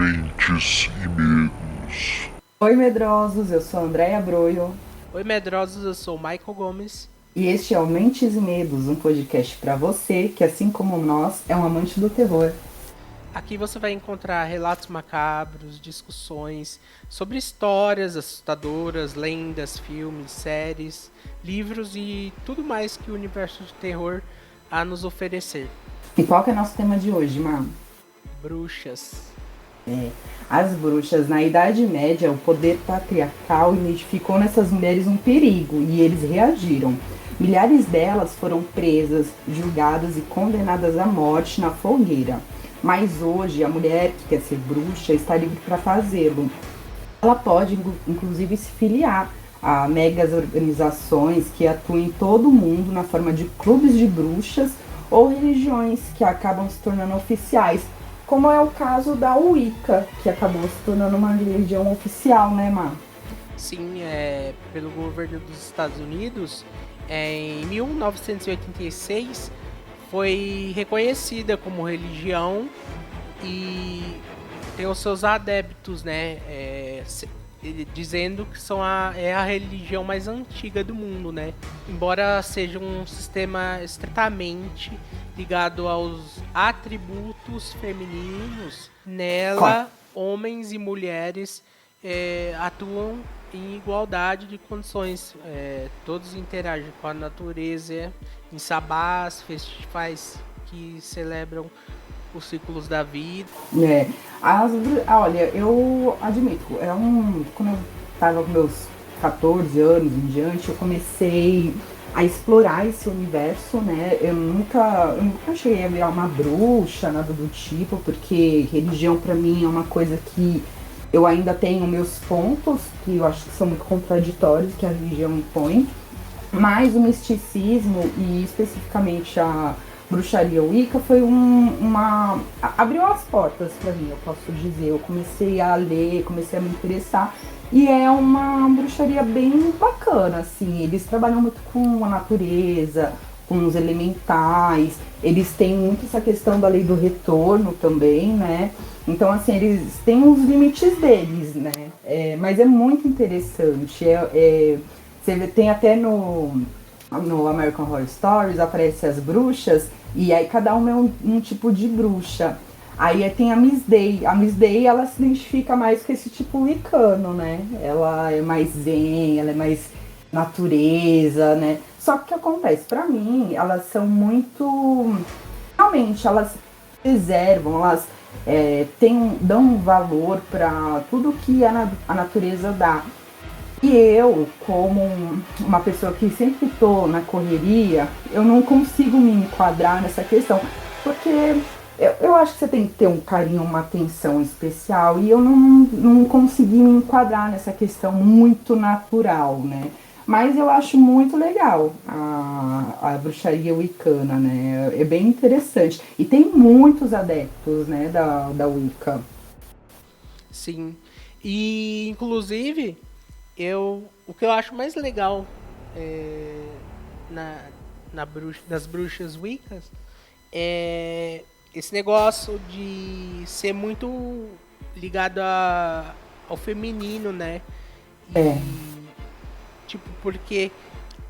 Mentes e Medos. Oi, medrosos, eu sou a Andréia Broio Oi, medrosos, eu sou o Michael Gomes. e este é o Mentes e Medos, um podcast para você que, assim como nós, é um amante do terror. Aqui você vai encontrar relatos macabros, discussões sobre histórias assustadoras, lendas, filmes, séries, livros e tudo mais que o universo de terror há a nos oferecer. E qual que é o nosso tema de hoje, Mar? Bruxas. As bruxas, na Idade Média, o poder patriarcal identificou nessas mulheres um perigo e eles reagiram. Milhares delas foram presas, julgadas e condenadas à morte na fogueira. Mas hoje, a mulher que quer ser bruxa está livre para fazê-lo. Ela pode, inclusive, se filiar a megas organizações que atuam em todo o mundo na forma de clubes de bruxas ou religiões que acabam se tornando oficiais, como é o caso da Wicca, que acabou se tornando uma religião oficial, né, Má? Sim, pelo governo dos Estados Unidos, em 1986 foi reconhecida como religião e tem os seus adeptos, né? Dizendo que é a religião mais antiga do mundo, né? Embora seja um sistema estritamente ligado aos atributos femininos, nela homens e mulheres atuam em igualdade de condições. Todos interagem com a natureza em sabás, festivais que celebram os ciclos da vida. Olha, eu admito, quando eu estava com meus 14 anos em diante, eu comecei a explorar esse universo, né? Eu nunca cheguei a virar uma bruxa, nada do tipo, porque religião pra mim é uma coisa que eu ainda tenho meus pontos, que eu acho que são muito contraditórios, que a religião impõe, mas o misticismo e especificamente a bruxaria Wicca foi abriu as portas para mim, eu posso dizer. Eu comecei a ler, comecei a me interessar e é uma bruxaria bem bacana, assim. Eles trabalham muito com a natureza, com os elementais, eles têm muito essa questão da lei do retorno também, né? Então, assim, eles têm os limites deles, né? Mas é muito interessante. Você tem até no American Horror Stories, aparecem as bruxas, e aí cada uma é um tipo de bruxa. Aí tem a Miss Day. A Miss Day, ela se identifica mais com esse tipo wicano, né? Ela é mais zen, ela é mais natureza, né? Só que o que acontece? Pra mim, elas são muito... Realmente, elas preservam, elas dão um valor para tudo que a natureza dá. E eu, como uma pessoa que sempre estou na correria, eu não consigo me enquadrar nessa questão, porque eu acho que você tem que ter um carinho, uma atenção especial, e eu não consegui me enquadrar nessa questão muito natural, né? Mas eu acho muito legal a bruxaria wicana, né? É bem interessante. E tem muitos adeptos, né, da Wicca. Sim. E, inclusive, o que eu acho mais legal nas bruxas Wiccas é esse negócio de ser muito ligado ao feminino, né? Tipo, porque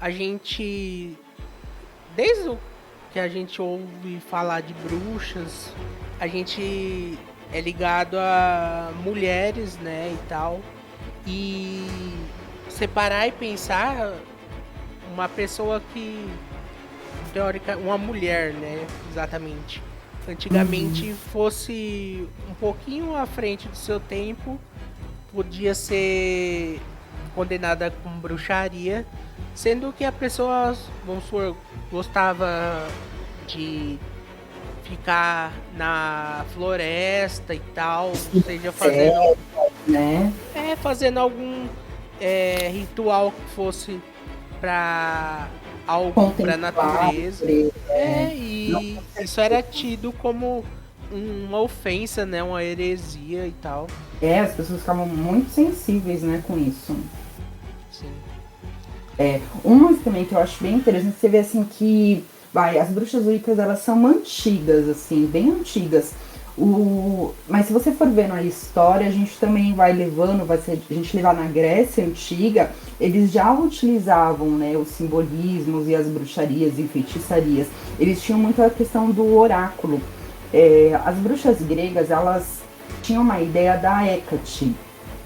a gente, desde o que a gente ouve falar de bruxas, a gente é ligado a mulheres, né, e tal. E separar e pensar uma pessoa que, teórica, uma mulher, né, exatamente, antigamente fosse um pouquinho à frente do seu tempo, podia ser condenada com bruxaria, sendo que a pessoa, vamos supor, gostava de ficar na floresta e tal, seja fazendo, né? Fazendo algum ritual que fosse para algo, para natureza. E isso era tido como uma ofensa, né, uma heresia e tal. As pessoas ficavam muito sensíveis, né, com isso. Sim. Umas também que eu acho bem interessante, você vê assim que as bruxas wiccas, elas são antigas, assim, bem antigas. Mas se você for vendo a história, a gente também vai levando, a gente levar na Grécia Antiga, eles já utilizavam, né, os simbolismos e as bruxarias e feitiçarias. Eles tinham muito a questão do oráculo. As bruxas gregas, elas tinham uma ideia da Hécate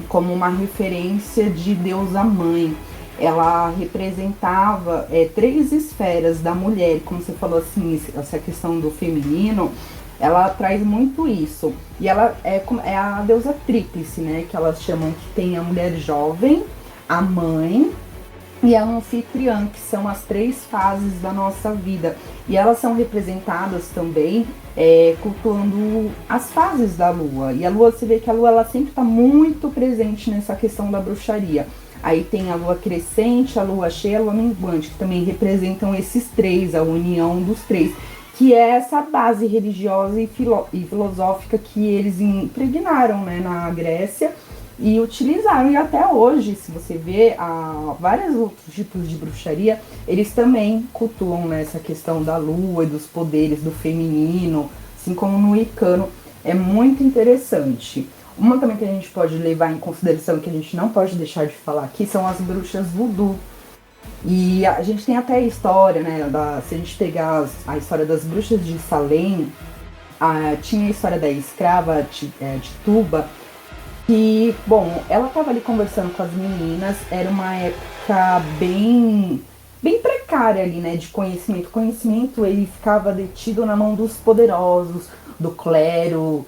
como uma referência de deusa mãe. Ela representava 3 esferas da mulher, como você falou assim, essa questão do feminino, ela traz muito isso. E ela é a deusa tríplice, né? Que elas chamam, que tem a mulher jovem, a mãe e a anfitriã, que são as 3 fases da nossa vida. E elas são representadas também cultuando as fases da lua. E a lua, você vê que a lua ela sempre está muito presente nessa questão da bruxaria. Aí tem a lua crescente, a lua cheia, a lua minguante, que também representam esses 3, a união dos 3. Que é essa base religiosa e filosófica que eles impregnaram, né, na Grécia e utilizaram. E até hoje, se você vê vários outros tipos de bruxaria, eles também cultuam, né, essa questão da lua e dos poderes do feminino, assim como no Wicano. É muito interessante. Uma também que a gente pode levar em consideração, que a gente não pode deixar de falar aqui, são as bruxas voodoo. E a gente tem até a história, né, se a gente pegar a história das bruxas de Salem, tinha a história da escrava Tituba, que, bom, ela estava ali conversando com as meninas, era uma época bem precária ali, né, de conhecimento. O conhecimento, ele ficava detido na mão dos poderosos, do clero,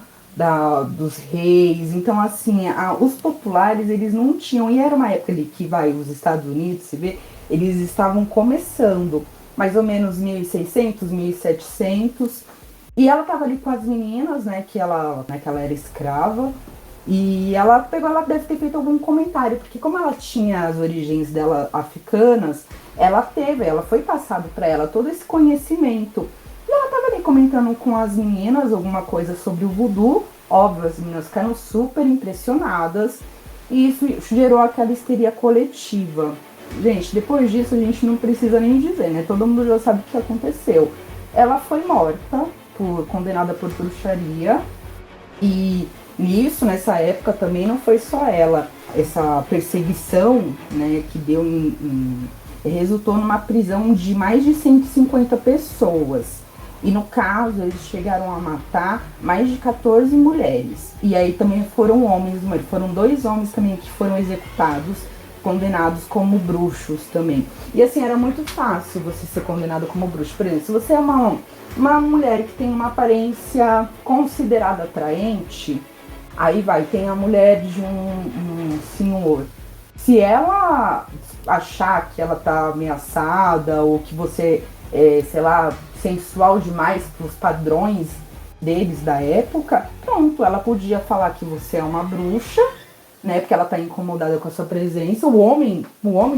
dos reis. Então, assim, os populares, eles não tinham, e era uma época ali que, os Estados Unidos, se vê, eles estavam começando, mais ou menos 1600, 1700, e ela estava ali com as meninas, né, que ela era escrava, e ela deve ter feito algum comentário, porque como ela tinha as origens dela africanas, ela foi passado para ela todo esse conhecimento. E ela estava ali comentando com as meninas alguma coisa sobre o voodoo. Óbvio, as meninas ficaram super impressionadas, e isso gerou aquela histeria coletiva. Gente, depois disso a gente não precisa nem dizer, né? Todo mundo já sabe o que aconteceu. Ela foi morta, condenada por bruxaria. E nessa época também não foi só ela. Essa perseguição, né, que resultou numa prisão de mais de 150 pessoas. E no caso, eles chegaram a matar mais de 14 mulheres. E aí também foram homens, foram 2 homens também que foram executados, condenados como bruxos também. E assim, era muito fácil você ser condenado como bruxo. Por exemplo, se você é uma mulher que tem uma aparência considerada atraente, aí tem a mulher de um senhor. Se ela achar que ela tá ameaçada, ou que você sei lá, sensual demais para os padrões deles da época, pronto, ela podia falar que você é uma bruxa, né, porque ela tá incomodada com a sua presença. O homem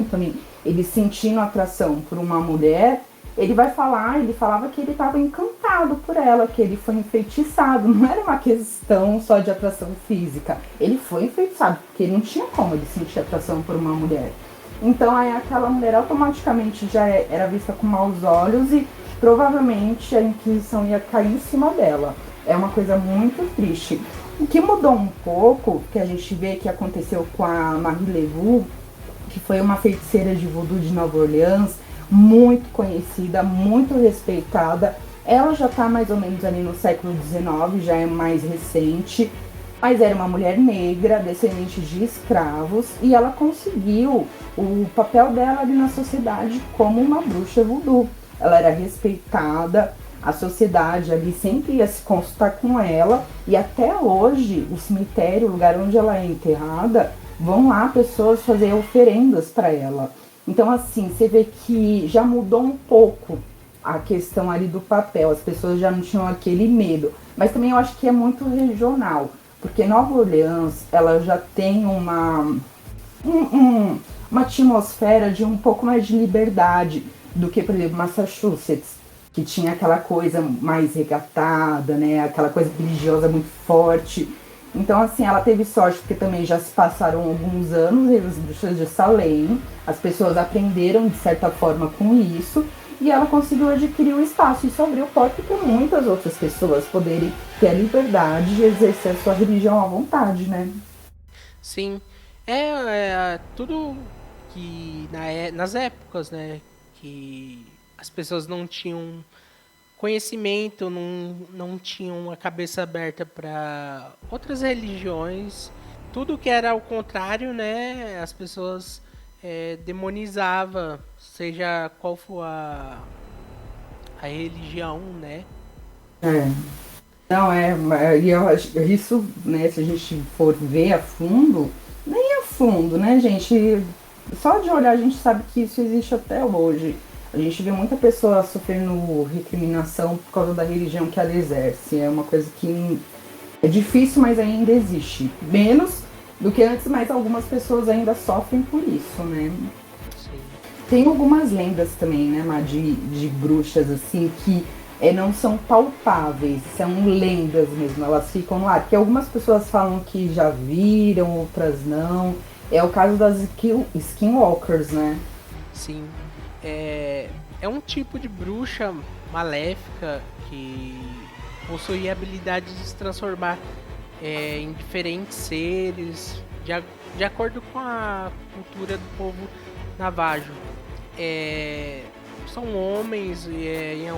também, ele sentindo atração por uma mulher, ele falava que ele estava encantado por ela, que ele foi enfeitiçado. Não era uma questão só de atração física, ele foi enfeitiçado, porque ele não tinha como ele sentir atração por uma mulher. Então aí aquela mulher automaticamente já era vista com maus olhos, e provavelmente a Inquisição ia cair em cima dela. É uma coisa muito triste. O que mudou um pouco, que a gente vê que aconteceu com a Marie Laveau, que foi uma feiticeira de voodoo de Nova Orleans, muito conhecida, muito respeitada. Ela já está mais ou menos ali no século XIX, já é mais recente, mas era uma mulher negra, descendente de escravos, e ela conseguiu o papel dela ali na sociedade como uma bruxa voodoo. Ela era respeitada, a sociedade ali sempre ia se consultar com ela, e até hoje o cemitério, o lugar onde ela é enterrada, vão lá pessoas fazer oferendas para ela. Então assim, você vê que já mudou um pouco a questão ali do papel, as pessoas já não tinham aquele medo. Mas também eu acho que é muito regional, porque Nova Orleans, ela já tem uma atmosfera de um pouco mais de liberdade do que, por exemplo, Massachusetts, que tinha aquela coisa mais recatada, né, aquela coisa religiosa muito forte. Então, assim, ela teve sorte, porque também já se passaram alguns anos, as bruxas de Salem, as pessoas aprenderam de certa forma com isso, e ela conseguiu adquirir o espaço. Isso abriu porta para muitas outras pessoas poderem ter a liberdade de exercer a sua religião à vontade, né? Sim, tudo que nas épocas, né, que as pessoas não tinham conhecimento, não tinham a cabeça aberta para outras religiões, tudo que era ao contrário, né, as pessoas demonizava, seja qual for a religião, né? É. Não, e eu acho isso, né, se a gente for ver a fundo, nem a fundo, né, gente? Só de olhar a gente sabe que isso existe até hoje. A gente vê muita pessoa sofrendo recriminação por causa da religião que ela exerce. É uma coisa que é difícil, mas ainda existe. Menos do que antes, mas algumas pessoas ainda sofrem por isso, né? Sim. Tem algumas lendas também, né, Má, de bruxas, assim, que não são palpáveis, são lendas mesmo, elas ficam lá. Porque algumas pessoas falam que já viram, outras não. É o caso das skinwalkers, né? Sim. É um tipo de bruxa maléfica que possui a habilidade de se transformar em diferentes seres, de acordo com a cultura do povo navajo. São homens, em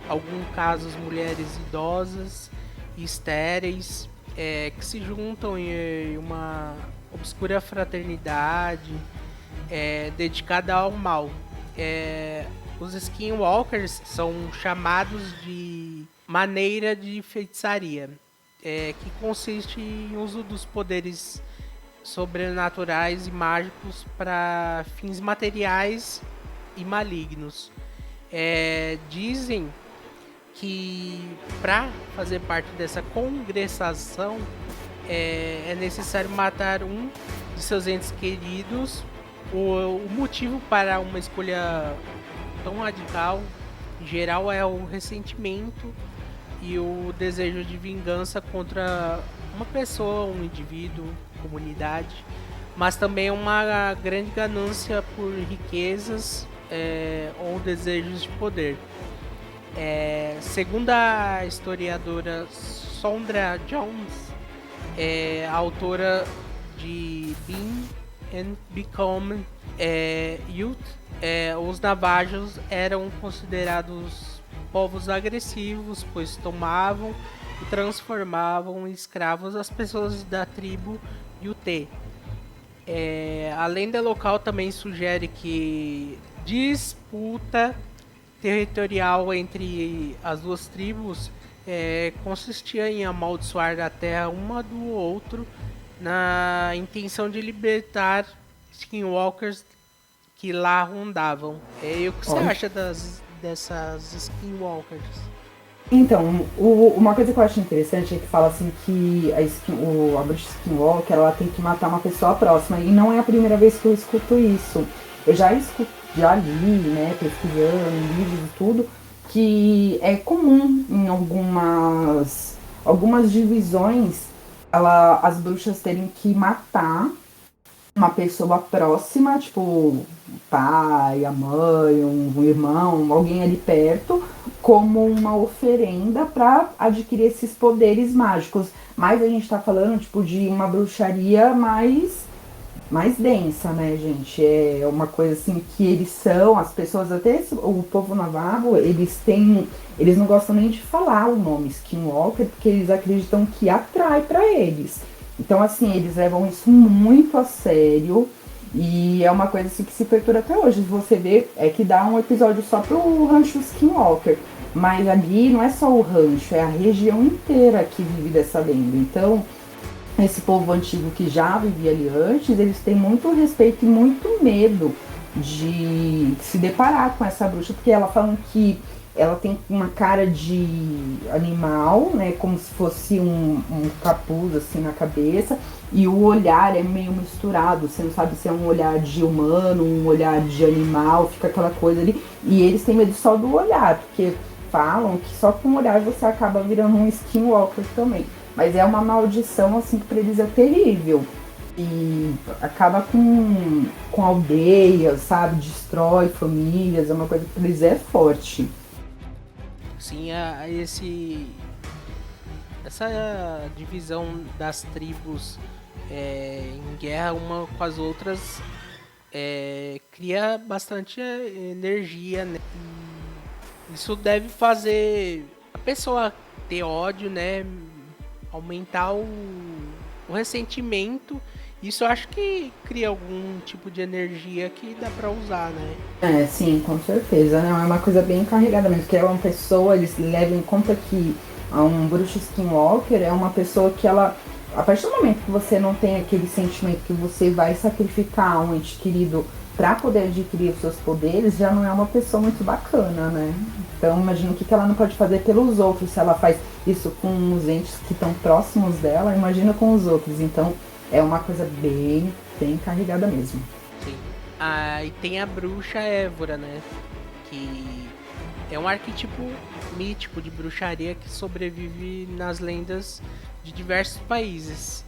alguns casos mulheres idosas e estéreis, que se juntam em uma obscura fraternidade dedicada ao mal. Os skinwalkers são chamados de maneira de feitiçaria, que consiste em uso dos poderes sobrenaturais e mágicos para fins materiais e malignos. Dizem que para fazer parte dessa congregação é necessário matar um de seus entes queridos. O motivo para uma escolha tão radical, em geral, é o ressentimento e o desejo de vingança contra uma pessoa, um indivíduo, comunidade, mas também uma grande ganância por riquezas ou desejos de poder. Segundo a historiadora Sondra Jones, a autora de Being and Become Youth, os navajos eram considerados povos agressivos, pois tomavam e transformavam em escravos as pessoas da tribo Yuté. A lenda local também sugere que disputa territorial entre as duas tribos consistia em amaldiçoar a terra uma do outro na intenção de libertar skinwalkers que lá rondavam. E o que você acha dessas skinwalkers? Então, uma coisa que eu acho interessante é que fala assim que a bruxa skinwalker, ela tem que matar uma pessoa próxima, e não é a primeira vez que eu escuto isso. Eu já li, né, pesquisando em livros e tudo, que é comum em algumas divisões as bruxas terem que matar uma pessoa próxima, tipo o pai, a mãe, um irmão, alguém ali perto, como uma oferenda para adquirir esses poderes mágicos. Mas a gente tá falando tipo de uma bruxaria mais densa, né, gente? É uma coisa assim que eles são, as pessoas, até o povo navarro, eles não gostam nem de falar o nome Skinwalker, porque eles acreditam que atrai para eles. Então, assim, eles levam isso muito a sério, e é uma coisa assim que se perturba até hoje. Você vê, que dá um episódio só pro rancho Skinwalker, mas ali não é só o rancho, é a região inteira que vive dessa lenda. Então, esse povo antigo que já vivia ali antes, eles têm muito respeito e muito medo de se deparar com essa bruxa, porque ela fala que ela tem uma cara de animal, né, como se fosse um capuz assim na cabeça, e o olhar é meio misturado, você não sabe se é um olhar de humano, um olhar de animal, fica aquela coisa ali, e eles têm medo só do olhar, porque falam que só com o olhar você acaba virando um skinwalker também. Mas é uma maldição, assim, que pra eles é terrível. e acaba com aldeias, sabe? Destrói famílias, é uma coisa que pra eles é forte. Sim, essa divisão das tribos em guerra uma com as outras cria bastante energia, né? Isso deve fazer a pessoa ter ódio, né? Aumentar o ressentimento. Isso eu acho que cria algum tipo de energia que dá pra usar, né? Sim, com certeza, né? É uma coisa bem carregada mesmo, que é uma pessoa, eles levam em conta que um bruxo skinwalker é uma pessoa que ela, a partir do momento que você não tem aquele sentimento que você vai sacrificar um ente querido para poder adquirir os seus poderes, já não é uma pessoa muito bacana, né? Então imagina o que ela não pode fazer pelos outros, se ela faz isso com os entes que estão próximos dela, imagina com os outros. Então é uma coisa bem carregada mesmo. Sim. E tem a bruxa Évora, né? Que é um arquétipo mítico de bruxaria que sobrevive nas lendas de diversos países.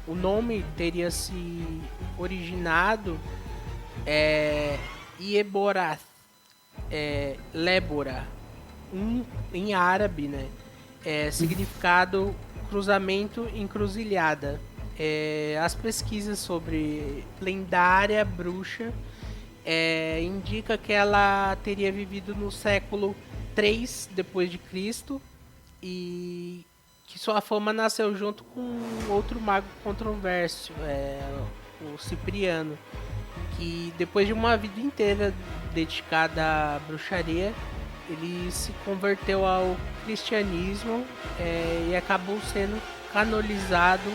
O nome teria se originado Ieborath, Lébora, em árabe, né? Significado cruzamento, encruzilhada. As pesquisas sobre lendária bruxa indica que ela teria vivido no século 3 depois de Cristo e que sua fama nasceu junto com outro mago controverso, o Cipriano, que depois de uma vida inteira dedicada à bruxaria, ele se converteu ao cristianismo e acabou sendo canonizado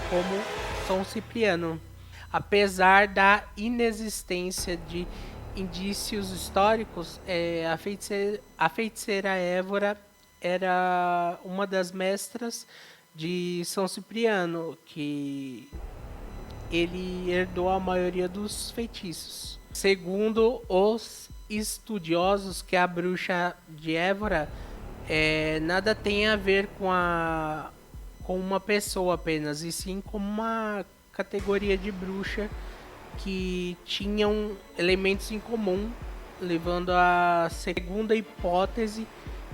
como São Cipriano. Apesar da inexistência de indícios históricos, a feiticeira Évora era uma das mestras de São Cipriano, que ele herdou a maioria dos feitiços. Segundo os estudiosos, que a bruxa de Évora nada tem a ver com uma pessoa apenas, e sim com uma categoria de bruxa que tinham elementos em comum, levando a segunda hipótese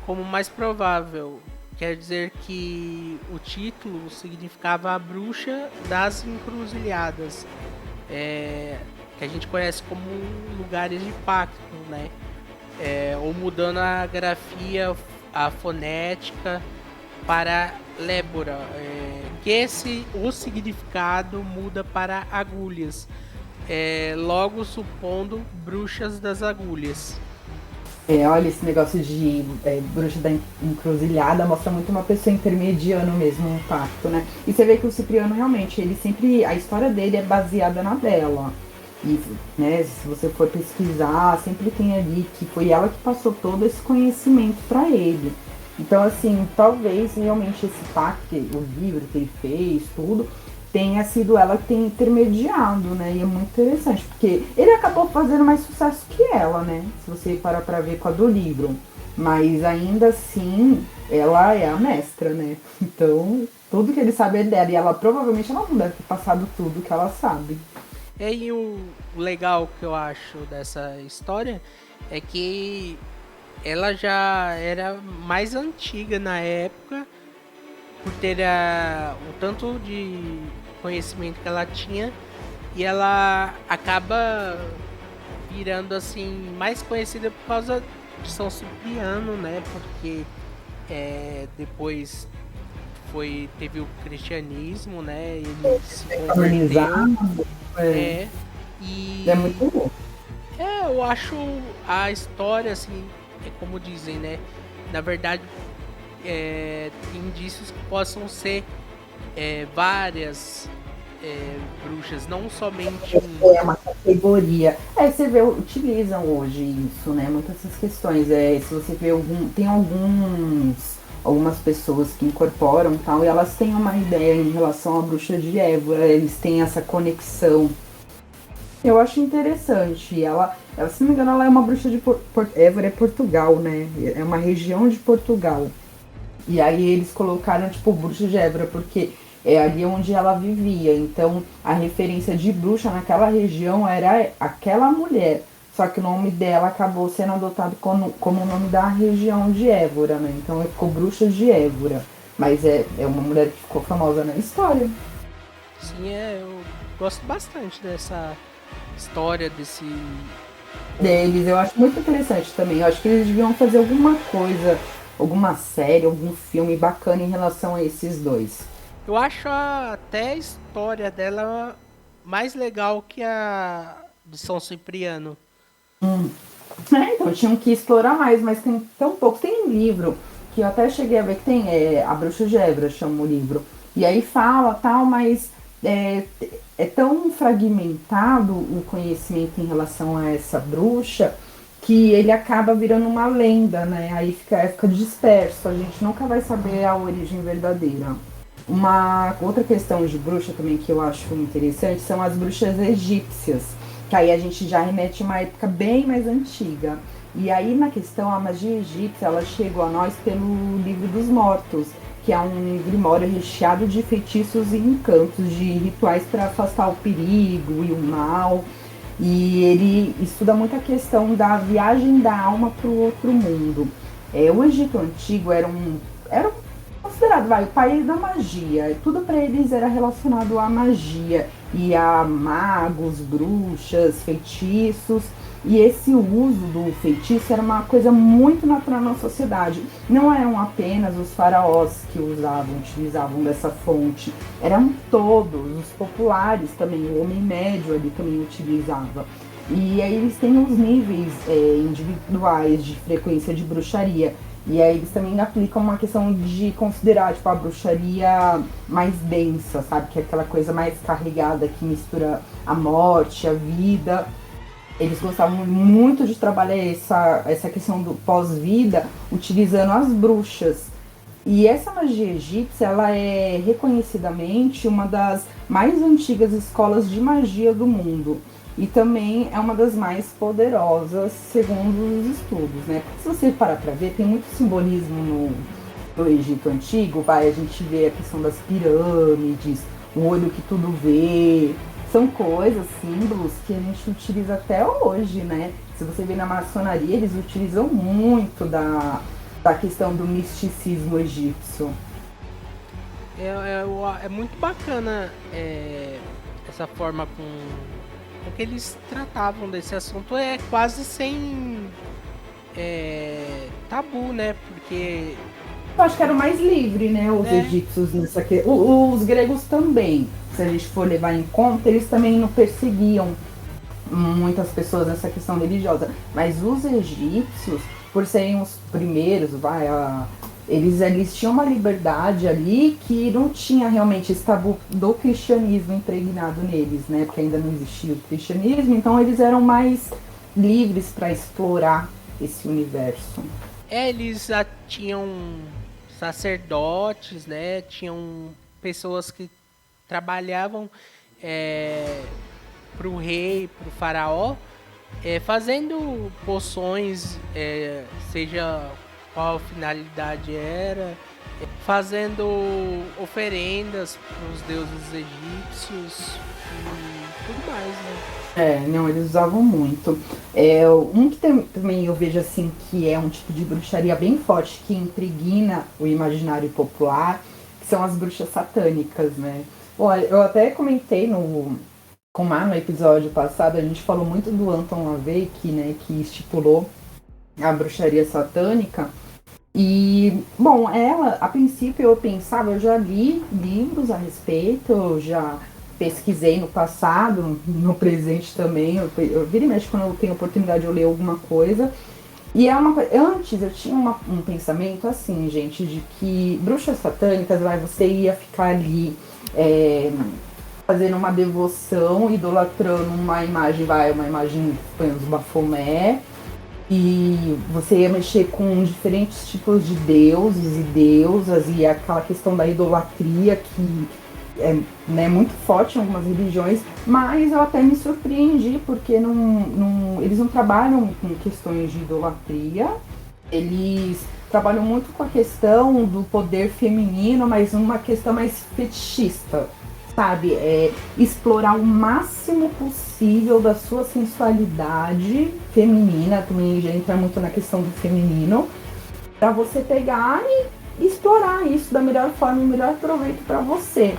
como mais provável. Quer dizer que o título significava a bruxa das encruzilhadas, que a gente conhece como lugares de pacto, né? Ou mudando a grafia, a fonética para lébora, que o significado muda para agulhas, logo supondo bruxas das agulhas. Olha, esse negócio de bruxa da encruzilhada mostra muito uma pessoa intermediando mesmo um pacto, né? E você vê que o Cipriano realmente, ele sempre, a história dele é baseada na dela. E, né, se você for pesquisar, sempre tem ali que foi ela que passou todo esse conhecimento para ele. Então, assim, talvez realmente esse pacto, o livro que ele fez, tudo, tenha sido ela que tem intermediado, né? E é muito interessante, porque ele acabou fazendo mais sucesso que ela, né? Se você parar pra ver com a do livro. Mas ainda assim, ela é a mestra, né? Então, tudo que ele sabe é dela. E ela provavelmente ela não deve ter passado tudo que ela sabe. E o legal que eu acho dessa história é que ela já era mais antiga na época, por ter o tanto de conhecimento que ela tinha, e ela acaba virando assim mais conhecida por causa de São Cipriano, né? Porque depois teve o cristianismo, né? Ele se converteu. E é muito bom. eu acho a história assim, como dizem, né? Na verdade, tem indícios que possam ser várias bruxas, não somente uma categoria. Você vê, utilizam hoje isso, né? Muitas dessas questões. Se você vê tem algumas pessoas que incorporam tal, e elas têm uma ideia em relação à bruxa de Évora, eles têm essa conexão. Eu acho interessante. Ela, se não me engano, ela é uma bruxa de Évora é Portugal, né? É uma região de Portugal. E aí eles colocaram, tipo, bruxa de Évora, porque é ali onde ela vivia. Então, a referência de bruxa naquela região era aquela mulher. Só que o nome dela acabou sendo adotado como o nome da região de Évora, né? Então, ficou Bruxas de Évora. Mas é uma mulher que ficou famosa na história. Sim, eu gosto bastante dessa história, desse... Deles, eu acho muito interessante também. Eu acho que eles deviam fazer alguma coisa, alguma série, algum filme bacana em relação a esses dois. Eu acho até a história dela mais legal que a do São Cipriano. Então tinham que explorar mais, mas tem tão pouco. Tem um livro que eu até cheguei a ver que tem, A Bruxa de Évora chama o livro. E aí fala tal, mas é tão fragmentado o conhecimento em relação a essa bruxa que ele acaba virando uma lenda, né? Aí fica disperso, a gente nunca vai saber a origem verdadeira. Uma outra questão de bruxa também que eu acho interessante são as bruxas egípcias, que aí a gente já remete a uma época bem mais antiga. E aí na questão, a magia egípcia, ela chegou a nós pelo Livro dos Mortos, que é um grimório recheado de feitiços e encantos, de rituais para afastar o perigo e o mal. E ele estuda muito a questão da viagem da alma para o outro mundo. O Egito Antigo era considerado o país da magia. Tudo para eles era relacionado à magia e a magos, bruxas, feitiços. E esse uso do feitiço era uma coisa muito natural na sociedade. Não eram apenas os faraós que utilizavam dessa fonte. Eram todos, os populares também, o homem médio ali também utilizava. E aí eles têm os níveis individuais de frequência de bruxaria. E aí eles também aplicam uma questão de considerar, tipo, a bruxaria mais densa, sabe? Que é aquela coisa mais carregada que mistura a morte, a vida. Eles gostavam muito de trabalhar essa questão do pós-vida utilizando as bruxas. E essa magia egípcia, ela é reconhecidamente uma das mais antigas escolas de magia do mundo. E também é uma das mais poderosas, segundo os estudos, né? Porque se você parar para ver, tem muito simbolismo no Egito Antigo. A gente vê a questão das pirâmides, o olho que tudo vê. São coisas, símbolos que a gente utiliza até hoje, né? Se você vê na maçonaria, eles utilizam muito da questão do misticismo egípcio. É muito bacana essa forma com que eles tratavam desse assunto. É quase sem tabu, né? Porque eu acho que era o mais livre, né? Os egípcios nessa questão. Os gregos também, se a gente for levar em conta, eles também não perseguiam muitas pessoas nessa questão religiosa. Mas os egípcios, por serem os primeiros, eles tinham uma liberdade ali que não tinha realmente esse tabu do cristianismo impregnado neles, né? Porque ainda não existia o cristianismo, então eles eram mais livres para explorar esse universo. Eles já tinham sacerdotes, né? Tinham pessoas que trabalhavam para o rei, para o faraó, fazendo poções, seja qual a finalidade era, fazendo oferendas para os deuses egípcios e tudo mais, né? Não, eles usavam muito. Um que também eu vejo assim que é um tipo de bruxaria bem forte, que impregna o imaginário popular, que são as bruxas satânicas, né? Olha, eu até comentei no episódio passado, a gente falou muito do Anton LaVey, né, que estipulou a bruxaria satânica. E, bom, ela, a princípio eu pensava, eu já li livros a respeito, eu já pesquisei no passado, no presente também, eu vira e mexe quando eu tenho oportunidade de eu ler alguma coisa. E antes eu tinha um pensamento assim, gente, de que bruxas satânicas, você ia ficar ali fazendo uma devoção, idolatrando uma imagem, uma imagem de Bafomé, e você ia mexer com diferentes tipos de deuses e deusas, e aquela questão da idolatria que é muito forte em algumas religiões, mas eu até me surpreendi, porque eles não trabalham com questões de idolatria, eles trabalham muito com a questão do poder feminino, mas uma questão mais fetichista, sabe? É explorar o máximo possível da sua sensualidade feminina, também já entra muito na questão do feminino, para você pegar e explorar isso da melhor forma, o melhor proveito para você.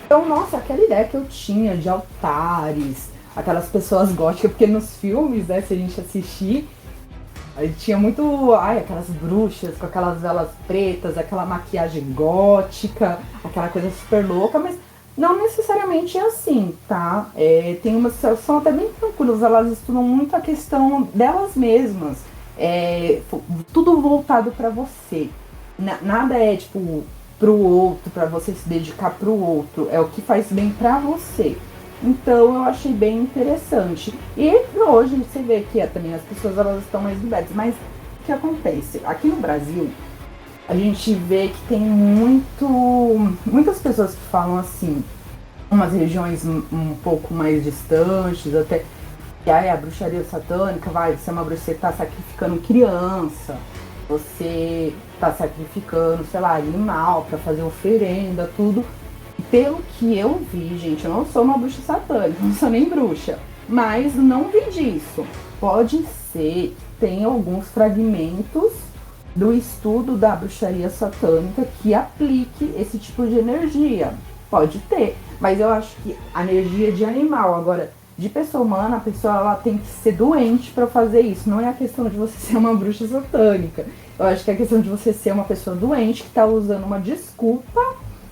Então, nossa, aquela ideia que eu tinha de altares, aquelas pessoas góticas, porque nos filmes, né, se a gente assistir, aí tinha muito, aquelas bruxas com aquelas velas pretas, aquela maquiagem gótica, aquela coisa super louca, mas não necessariamente é assim, tá? Tem umas que são até bem tranquilas, elas estudam muito a questão delas mesmas, tudo voltado para você. Nada é tipo pro outro, para você se dedicar pro outro, é o que faz bem para você. Então eu achei bem interessante. E hoje você vê que também as pessoas elas estão mais libertas, mas o que acontece? Aqui no Brasil, a gente vê que tem muitas pessoas que falam assim, umas regiões um pouco mais distantes, até que a bruxaria satânica, você é uma bruxa, você tá sacrificando criança, você tá sacrificando, sei lá, animal para fazer oferenda, tudo. Pelo que eu vi, gente, eu não sou uma bruxa satânica, não sou nem bruxa, mas não vi disso. Pode ser que tenha alguns fragmentos do estudo da bruxaria satânica que aplique esse tipo de energia. Pode ter, mas eu acho que a energia de animal, agora, de pessoa humana, a pessoa ela tem que ser doente para fazer isso. Não é a questão de você ser uma bruxa satânica. Eu acho que é a questão de você ser uma pessoa doente que está usando uma desculpa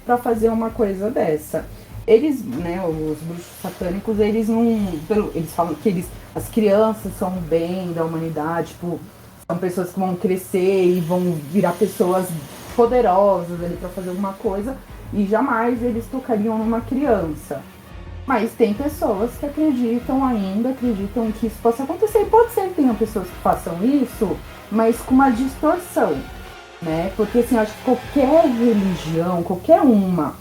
para fazer uma coisa dessa. Eles, né, os bruxos satânicos, eles não, eles falam que as crianças são o bem da humanidade, tipo, são pessoas que vão crescer e vão virar pessoas poderosas ali para fazer alguma coisa, e jamais eles tocariam numa criança. Mas tem pessoas que acreditam que isso possa acontecer. E pode ser que tenham pessoas que façam isso, mas com uma distorção, né? Porque assim, eu acho que qualquer religião, qualquer uma,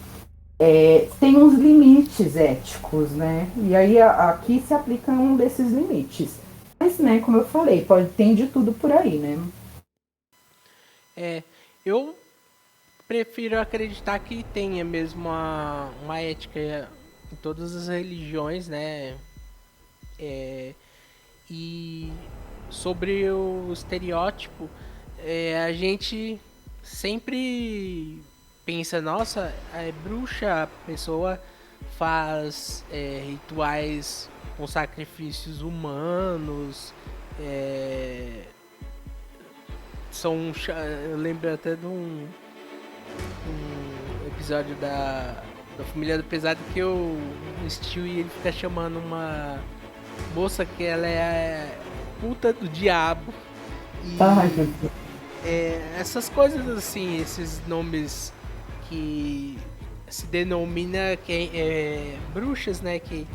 tem uns limites éticos, né? E aí aqui se aplica um desses limites. Mas, né, como eu falei, tem de tudo por aí, né? Eu prefiro acreditar que tenha mesmo uma ética em todas as religiões, né? E sobre o estereótipo, a gente sempre pensa, nossa, é bruxa, a pessoa faz rituais com sacrifícios humanos, eu lembro até de um episódio da Família do Pesado que eu assisti e ele fica chamando uma moça que ela é puta do diabo. E essas coisas assim, esses nomes que se denomina bruxas, né, que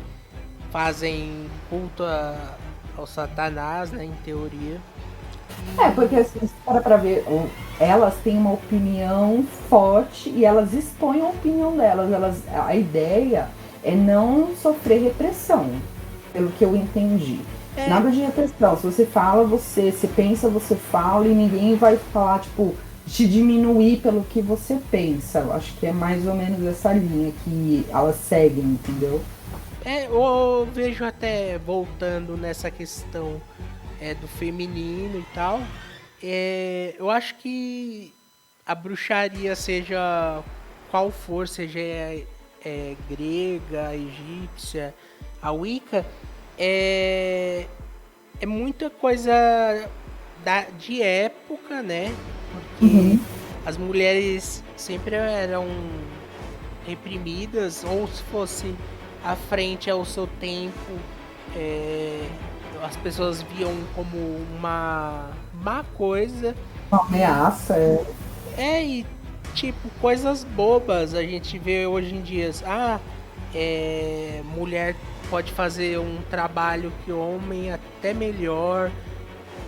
fazem culto ao Satanás, né, em teoria. Porque assim, se para ver, elas têm uma opinião forte e elas expõem a opinião delas. A ideia é não sofrer repressão, pelo que eu entendi. Nada de repressão. Se você fala, você pensa, você fala e ninguém vai falar, tipo, te diminuir pelo que você pensa. Eu acho que é mais ou menos essa linha que elas seguem, entendeu? Eu vejo até voltando nessa questão do feminino e tal. Eu acho que a bruxaria, seja qual for, seja grega, egípcia, a Wicca, é muita coisa de época, né? Porque as mulheres sempre eram reprimidas, ou se fosse à frente ao seu tempo, as pessoas viam como uma má coisa. Uma ameaça, E tipo, coisas bobas a gente vê hoje em dia. Mulher pode fazer um trabalho que o homem até melhor.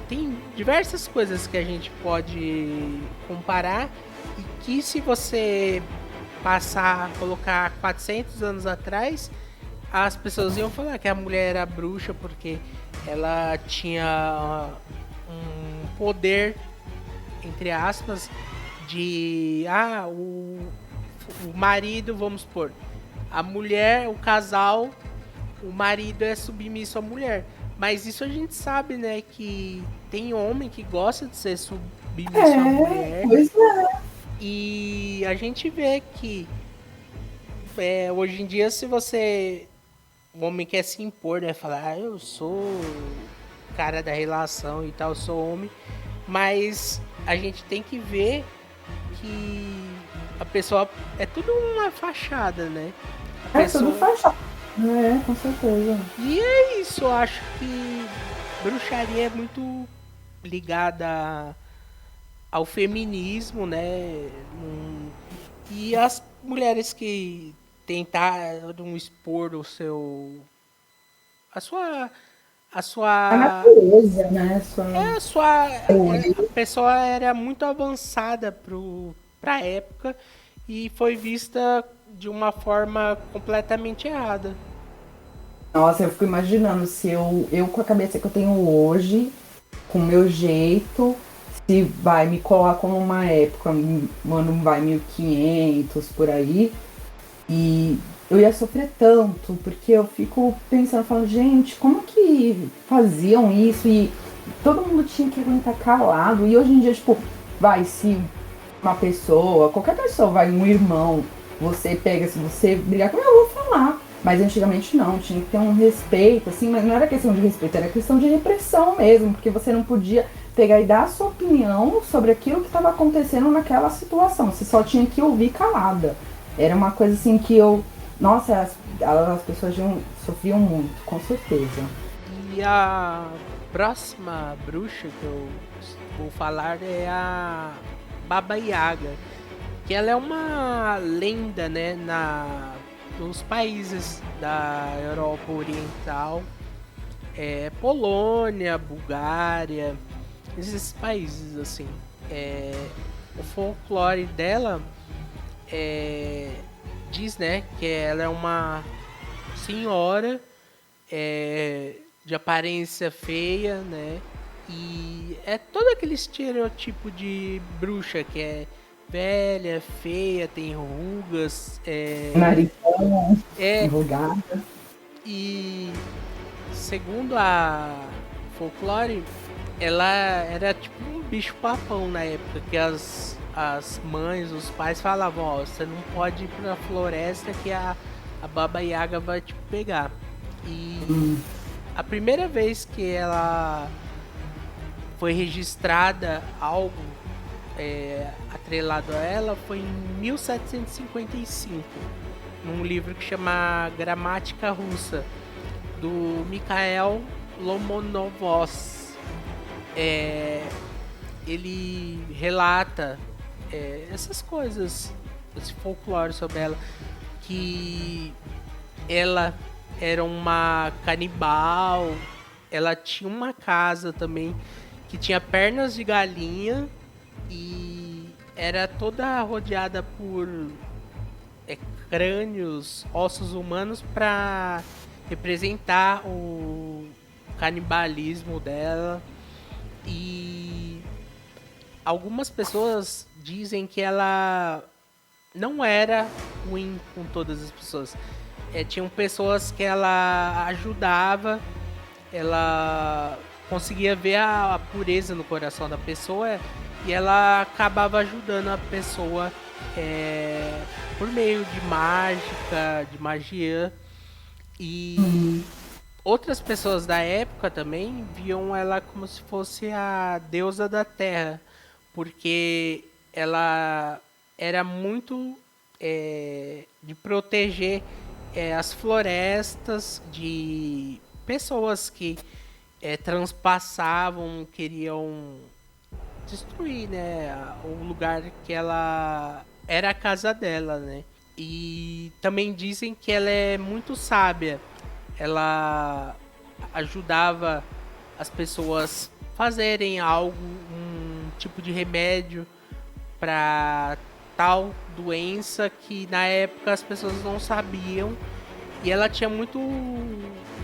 Tem diversas coisas que a gente pode comparar e que, se você colocar 400 anos atrás, as pessoas iam falar que a mulher era bruxa porque ela tinha um poder entre aspas, de o marido, vamos supor, a mulher, o casal, o marido é submisso à mulher. Mas isso a gente sabe, né, que tem homem que gosta de ser submisso à mulher. Pois é. E a gente vê que hoje em dia, se o homem quer se impor, né, falar, eu sou o cara da relação e tal, eu sou homem, mas a gente tem que ver que a pessoa é tudo uma fachada, né? Tudo fachada. Com certeza. E é isso, eu acho que bruxaria é muito ligada ao feminismo, né? E as mulheres que tentaram expor a sua A natureza, né? a pessoa era muito avançada pra época e foi vista de uma forma completamente errada. Nossa, eu fico imaginando se eu com a cabeça que eu tenho hoje, com o meu jeito, se vai me colar como uma época, mano, vai 1500 por aí, e eu ia sofrer tanto, porque eu fico pensando, falo, gente, como que faziam isso? E todo mundo tinha que aguentar calado, e hoje em dia, tipo, se uma pessoa, qualquer pessoa, um irmão, você pega, se você brigar com ele, eu vou falar. Mas antigamente não, tinha que ter um respeito, assim, mas não era questão de respeito, era questão de repressão mesmo, porque você não podia pegar e dar a sua opinião sobre aquilo que estava acontecendo naquela situação, você só tinha que ouvir calada. Era uma coisa assim que nossa, as pessoas sofriam muito, com certeza. E a próxima bruxa que eu vou falar é a Baba Yaga, que ela é uma lenda, né, nos países da Europa Oriental, Polônia, Bulgária, esses países assim. O folclore dela diz, né, que ela é uma senhora de aparência feia, né, e é todo aquele estereotipo de bruxa que é velha, feia, tem rugas, naricão, enrugada. E segundo a folclore, ela era tipo um bicho papão na época, que as mães, os pais falavam, ó, você não pode ir pra floresta que a Baba Yaga vai te pegar. E a primeira vez que ela foi registrada algo atrelado a ela foi em 1755, num livro que chama Gramática Russa, do Mikhail Lomonosov. Ele relata essas coisas, esse folclore sobre ela, que ela era uma canibal, ela tinha uma casa também que tinha pernas de galinha e era toda rodeada por crânios, ossos humanos para representar o canibalismo dela. E algumas pessoas dizem que ela não era ruim com todas as pessoas. Tinham pessoas que ela ajudava, ela conseguia ver a pureza no coração da pessoa e ela acabava ajudando a pessoa por meio de mágica, de magia. E outras pessoas da época também viam ela como se fosse a deusa da terra, porque ela era muito de proteger as florestas de pessoas que transpassavam, queriam destruir, né, o lugar que ela era a casa dela, né? E também dizem que ela é muito sábia. Ela ajudava as pessoas fazerem algo, um tipo de remédio para tal doença que na época as pessoas não sabiam. E ela tinha muito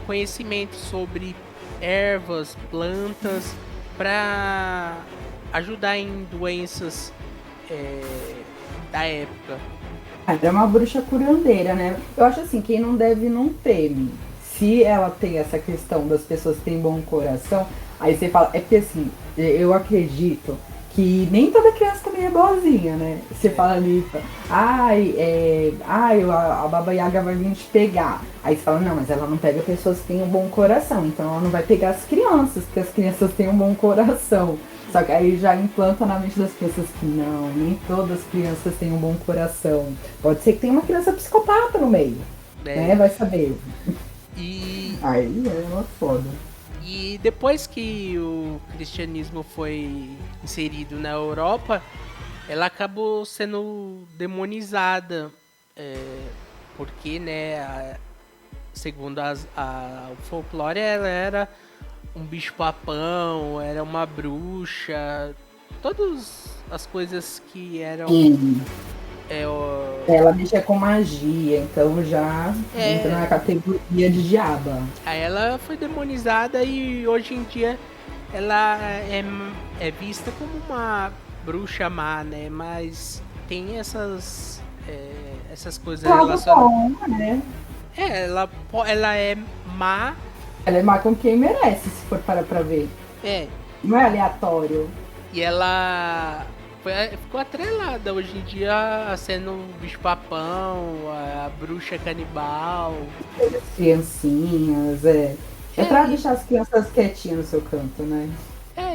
conhecimento sobre ervas, plantas, para ajudar em doenças da época. Ela é uma bruxa curandeira, né? Eu acho assim, quem não deve não teme. Se ela tem essa questão das pessoas que têm bom coração, aí você fala, é porque assim, eu acredito que nem toda criança também é boazinha, né? Você fala ali, a Baba Yaga vai vir te pegar. Aí você fala, não, mas ela não pega pessoas que têm um bom coração, então ela não vai pegar as crianças, porque as crianças têm um bom coração. Só que aí já implanta na mente das crianças que não, nem todas as crianças têm um bom coração. Pode ser que tenha uma criança psicopata no meio, né? Vai saber. Aí é uma foda. E depois que o cristianismo foi inserido na Europa, ela acabou sendo demonizada, porque, né, segundo o folclore, ela era um bicho-papão, era uma bruxa, todas as coisas que eram... Ela mexe com magia, então já entra na categoria de diaba. Aí ela foi demonizada e hoje em dia ela é vista como uma bruxa má, né? Mas tem essas coisas relacionadas. Né? Ela é má. Ela é má com quem merece, se for parar pra ver. Não é aleatório. E ela ficou atrelada hoje em dia sendo um bicho-papão, a bruxa canibal. As criancinhas, É pra deixar as crianças quietinhas no seu canto, né?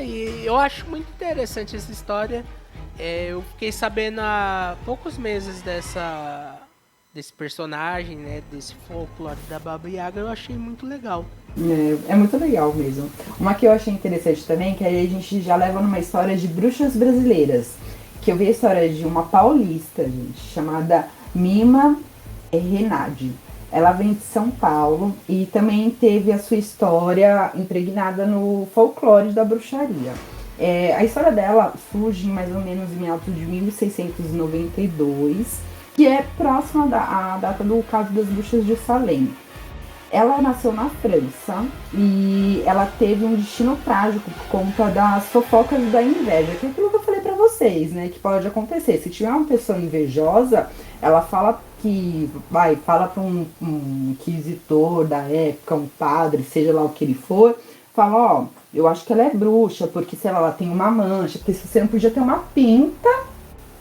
E eu acho muito interessante essa história. Eu fiquei sabendo há poucos meses desse personagem, né? Desse folclore da Baba Yaga, eu achei muito legal. É muito legal mesmo. Uma que eu achei interessante também, que aí a gente já leva numa história de bruxas brasileiras. Que eu vi a história de uma paulista, gente, chamada Mima Renardi. Ela vem de São Paulo e também teve a sua história impregnada no folclore da bruxaria. A história dela surge mais ou menos em meados de 1692, que é próxima à data do caso das bruxas de Salem. Ela nasceu na França e ela teve um destino trágico por conta das fofocas da inveja, que é aquilo que eu falei pra vocês, né? Que pode acontecer. Se tiver uma pessoa invejosa, ela fala para um inquisitor da época, um padre, seja lá o que ele for, fala, eu acho que ela é bruxa, porque, sei lá, ela tem uma mancha, porque você não podia ter uma pinta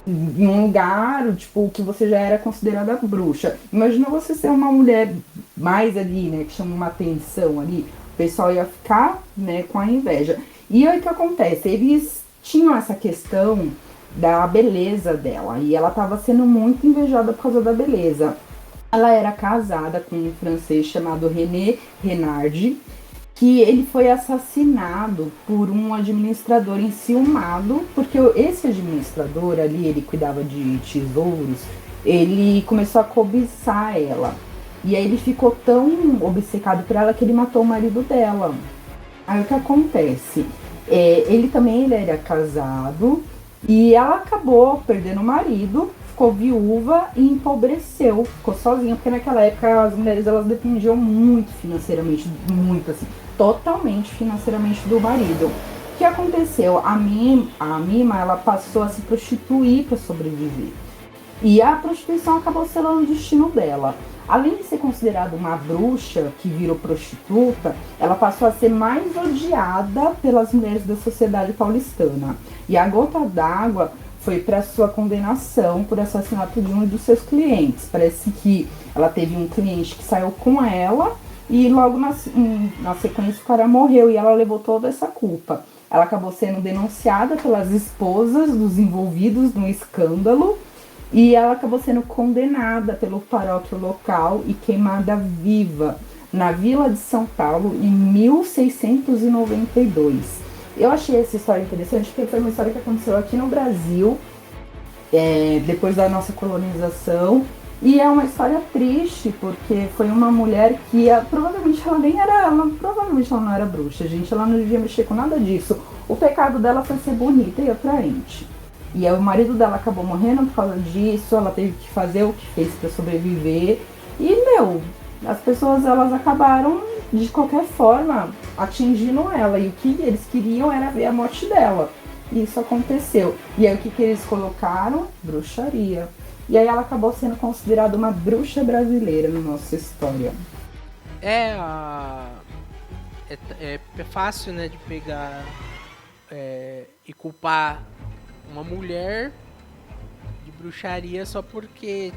em um lugar, tipo, que você já era considerada bruxa. Imagina você ser uma mulher mais ali, né, que chama uma atenção ali, o pessoal ia ficar, né, com a inveja. E aí o que acontece? Eles tinham essa questão da beleza dela, e ela estava sendo muito invejada por causa da beleza. Ela era casada com um francês chamado René Renardi, que ele foi assassinado por um administrador enciumado, porque esse administrador ali, ele cuidava de tesouros, ele começou a cobiçar ela. E aí ele ficou tão obcecado por ela que ele matou o marido dela. Aí o que acontece? Ele era casado e ela acabou perdendo o marido, ficou viúva e empobreceu, ficou sozinha, porque naquela época as mulheres elas dependiam muito financeiramente, muito assim, totalmente financeiramente do marido. O que aconteceu? A Mima ela passou a se prostituir para sobreviver. E a prostituição acabou sendo o destino dela. Além de ser considerada uma bruxa que virou prostituta, ela passou a ser mais odiada pelas mulheres da sociedade paulistana. E a gota d'água foi para sua condenação por assassinato de um dos seus clientes. Parece que ela teve um cliente que saiu com ela e logo na sequência o cara morreu e ela levou toda essa culpa. Ela acabou sendo denunciada pelas esposas dos envolvidos no escândalo e ela acabou sendo condenada pelo paróquio local e queimada viva na Vila de São Paulo em 1692. Eu achei essa história interessante porque foi uma história que aconteceu aqui no Brasil, depois da nossa colonização. E é uma história triste, porque foi uma mulher que provavelmente ela não era bruxa, gente. Ela não devia mexer com nada disso. O pecado dela foi ser bonita e atraente. E aí o marido dela acabou morrendo por causa disso, ela teve que fazer o que fez para sobreviver. E, as pessoas elas acabaram, de qualquer forma, atingindo ela. E o que eles queriam era ver a morte dela. e isso aconteceu. E aí o que eles colocaram? Bruxaria. E aí ela acabou sendo considerada uma bruxa brasileira na nossa história. É fácil, né, de pegar e culpar uma mulher de bruxaria só porque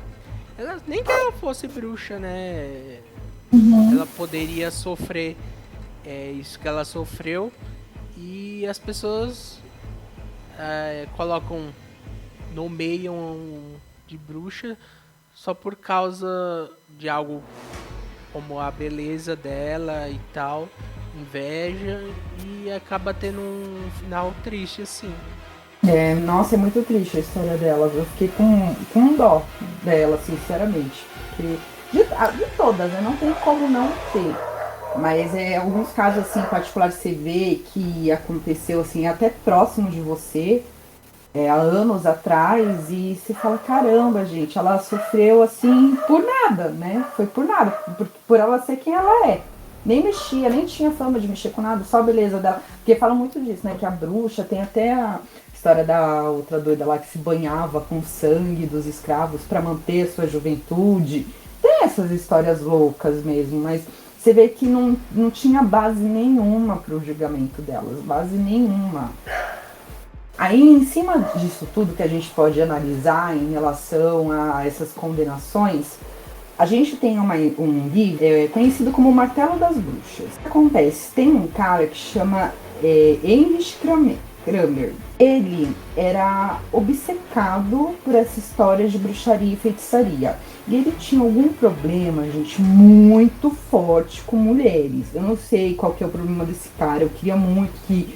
nem que ela fosse bruxa, né? Ela poderia sofrer isso que ela sofreu e as pessoas colocam, nomeiam de bruxa só por causa de algo como a beleza dela e tal, inveja, e acaba tendo um final triste assim. Nossa, é muito triste a história dela. Eu fiquei com dó dela, sinceramente. Porque de todas, né? Não tem como não ter. Mas alguns casos, assim, em particular, você vê que aconteceu, assim, até próximo de você, há anos atrás, e você fala, caramba, gente, ela sofreu, assim, por nada, né? Foi por nada, por ela ser quem ela é. Nem mexia, nem tinha fama de mexer com nada, só a beleza dela. Porque falam muito disso, né? Que a bruxa tem até a história da outra doida lá que se banhava com sangue dos escravos para manter a sua juventude. Tem essas histórias loucas mesmo, mas você vê que não tinha base nenhuma pro julgamento delas, base nenhuma. Aí, em cima disso tudo que a gente pode analisar em relação a essas condenações, a gente tem um livro conhecido como o Martelo das Bruxas. O que acontece? Tem um cara que chama Heinrich Kramer. Ele era obcecado por essa história de bruxaria e feitiçaria. E ele tinha algum problema, gente, muito forte com mulheres. Eu não sei qual que é o problema desse cara. Eu queria muito que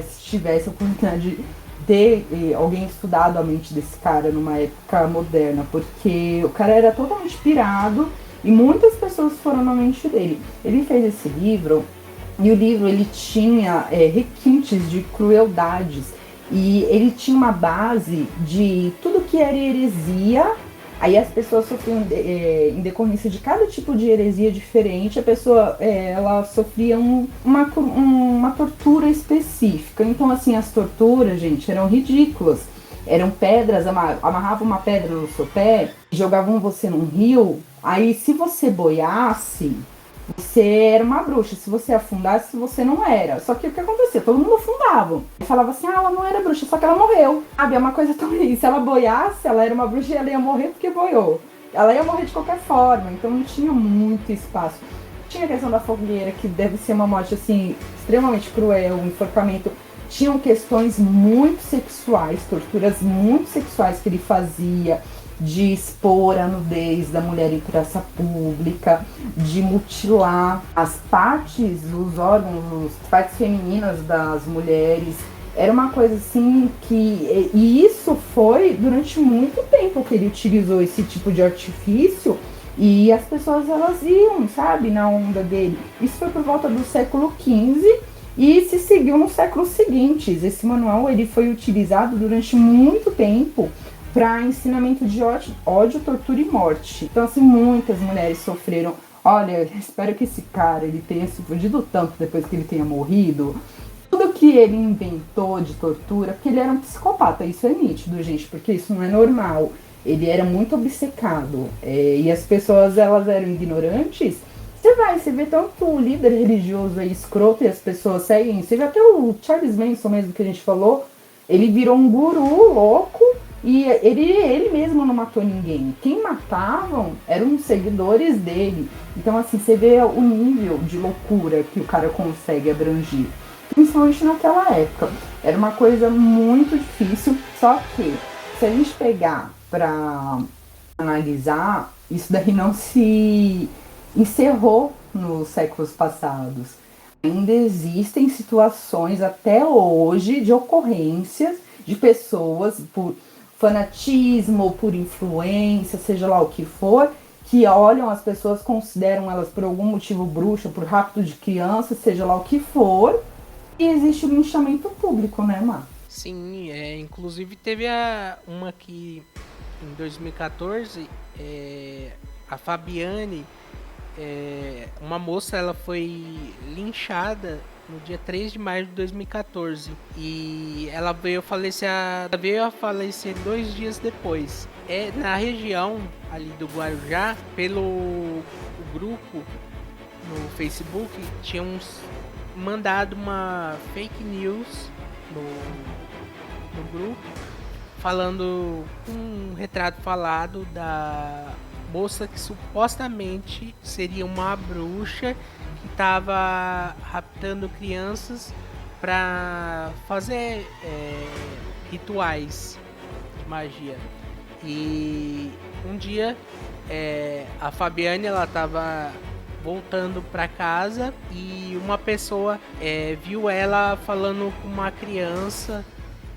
se tivesse a oportunidade de ter alguém estudado a mente desse cara numa época moderna, porque o cara era totalmente pirado e muitas pessoas foram na mente dele. Ele fez esse livro e o livro ele tinha requintes de crueldades e ele tinha uma base de tudo que era heresia. Aí as pessoas sofriam, em decorrência de cada tipo de heresia diferente, a pessoa ela sofria uma tortura específica. Então, assim, as torturas, gente, eram ridículas. Eram pedras, amarravam uma pedra no seu pé, jogavam você num rio. Aí, se você boiasse, você era uma bruxa. Se você afundasse, você não era. Só que o que acontecia? Todo mundo afundava. E falava assim, ela não era bruxa, só que ela morreu. Sabe, é uma coisa tão... E se ela boiasse, ela era uma bruxa e ela ia morrer porque boiou. Ela ia morrer de qualquer forma, então não tinha muito espaço. Tinha a questão da fogueira, que deve ser uma morte, assim, extremamente cruel, um enforcamento. Tinham questões muito sexuais, torturas muito sexuais que ele fazia, de expor a nudez da mulher em praça pública, de mutilar as partes, os órgãos, as partes femininas das mulheres. Era uma coisa assim que... E isso foi durante muito tempo que ele utilizou esse tipo de artifício e as pessoas, elas iam, sabe, na onda dele. Isso foi por volta do século XV e se seguiu nos séculos seguintes. Esse manual ele foi utilizado durante muito tempo para ensinamento de ódio, tortura e morte. Então, assim, muitas mulheres sofreram. Olha, espero que esse cara ele tenha se fudido tanto depois que ele tenha morrido. Tudo que ele inventou de tortura, porque ele era um psicopata, isso é nítido, gente, porque isso não é normal. Ele era muito obcecado. E as pessoas, elas eram ignorantes. Você vê tanto o líder religioso aí, escroto, e as pessoas seguem. Você vê até o Charles Manson mesmo, que a gente falou. Ele virou um guru louco. E ele mesmo não matou ninguém. Quem matavam eram os seguidores dele. Então, assim, você vê o nível de loucura que o cara consegue abranger. Principalmente naquela época. Era uma coisa muito difícil. Só que, se a gente pegar pra analisar, isso daí não se encerrou nos séculos passados. Ainda existem situações até hoje de ocorrências de pessoas por fanatismo, por influência, seja lá o que for, que olham as pessoas, consideram elas por algum motivo bruxa, por rapto de criança, seja lá o que for, e existe o linchamento público, né, Má? Sim, inclusive teve uma que em 2014, a Fabiane, uma moça, ela foi linchada no dia 3 de maio de 2014 e ela veio a falecer 2 dias depois. Na região ali do Guarujá, pelo o grupo no Facebook, tinha mandado uma fake news no grupo, falando um retrato falado da moça que supostamente seria uma bruxa que estava raptando crianças para fazer rituais de magia. E um dia a Fabiane, ela estava voltando para casa e uma pessoa viu ela falando com uma criança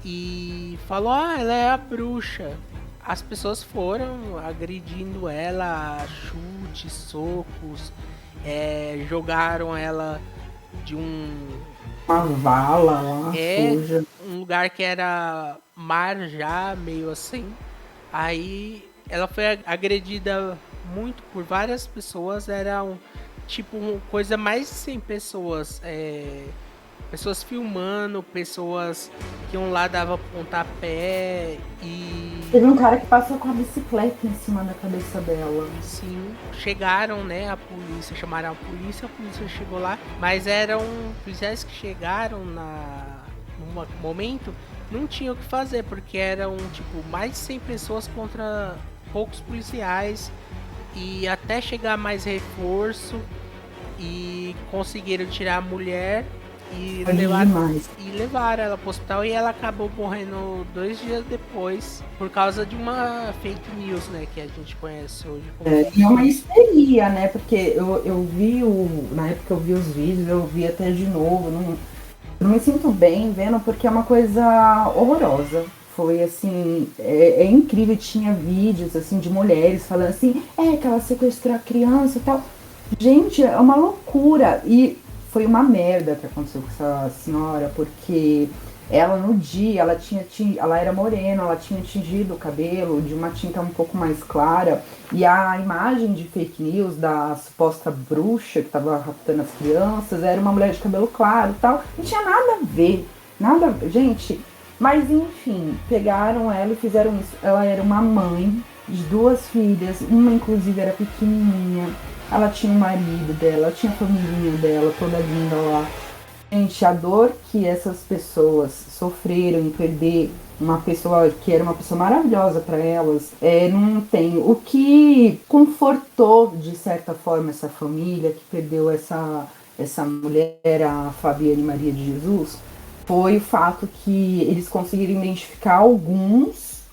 e falou: ela é a bruxa. As pessoas foram agredindo ela, chutes, socos, jogaram ela de uma vala lá, suja. Um lugar que era mar já, meio assim. Aí ela foi agredida muito por várias pessoas, era coisa mais de 100 pessoas, pessoas filmando, pessoas que iam lá, dava pontapé e... Teve um cara que passou com a bicicleta em cima da cabeça dela. Sim, chegaram, né, chamaram a polícia chegou lá, mas eram policiais que chegaram num momento, não tinham o que fazer, porque eram, mais de 100 pessoas contra poucos policiais, e até chegar mais reforço, e conseguiram tirar a mulher e levaram ela pro hospital, e ela acabou morrendo 2 dias depois por causa de uma fake news, né, que a gente conhece hoje como... E é uma histeria, né, porque eu vi na época eu vi os vídeos, eu vi até de novo, não me sinto bem vendo, porque é uma coisa horrorosa. Foi assim, é incrível, tinha vídeos assim de mulheres falando assim, que ela sequestrou a criança e tal. Gente, é uma loucura. E foi uma merda que aconteceu com essa senhora, porque ela no dia, ela era morena, ela tinha tingido o cabelo de uma tinta um pouco mais clara, e a imagem de fake news da suposta bruxa que estava raptando as crianças era uma mulher de cabelo claro e tal. Não tinha nada a ver, gente. Mas enfim, pegaram ela e fizeram isso. Ela era uma mãe de 2 filhas, uma inclusive era pequenininha. Ela tinha o marido dela, ela tinha a família dela, toda linda lá. Gente, a dor que essas pessoas sofreram em perder uma pessoa que era uma pessoa maravilhosa para elas, não tem. O que confortou, de certa forma, essa família que perdeu essa mulher, a Fabiane Maria de Jesus, foi o fato que eles conseguiram identificar alguns,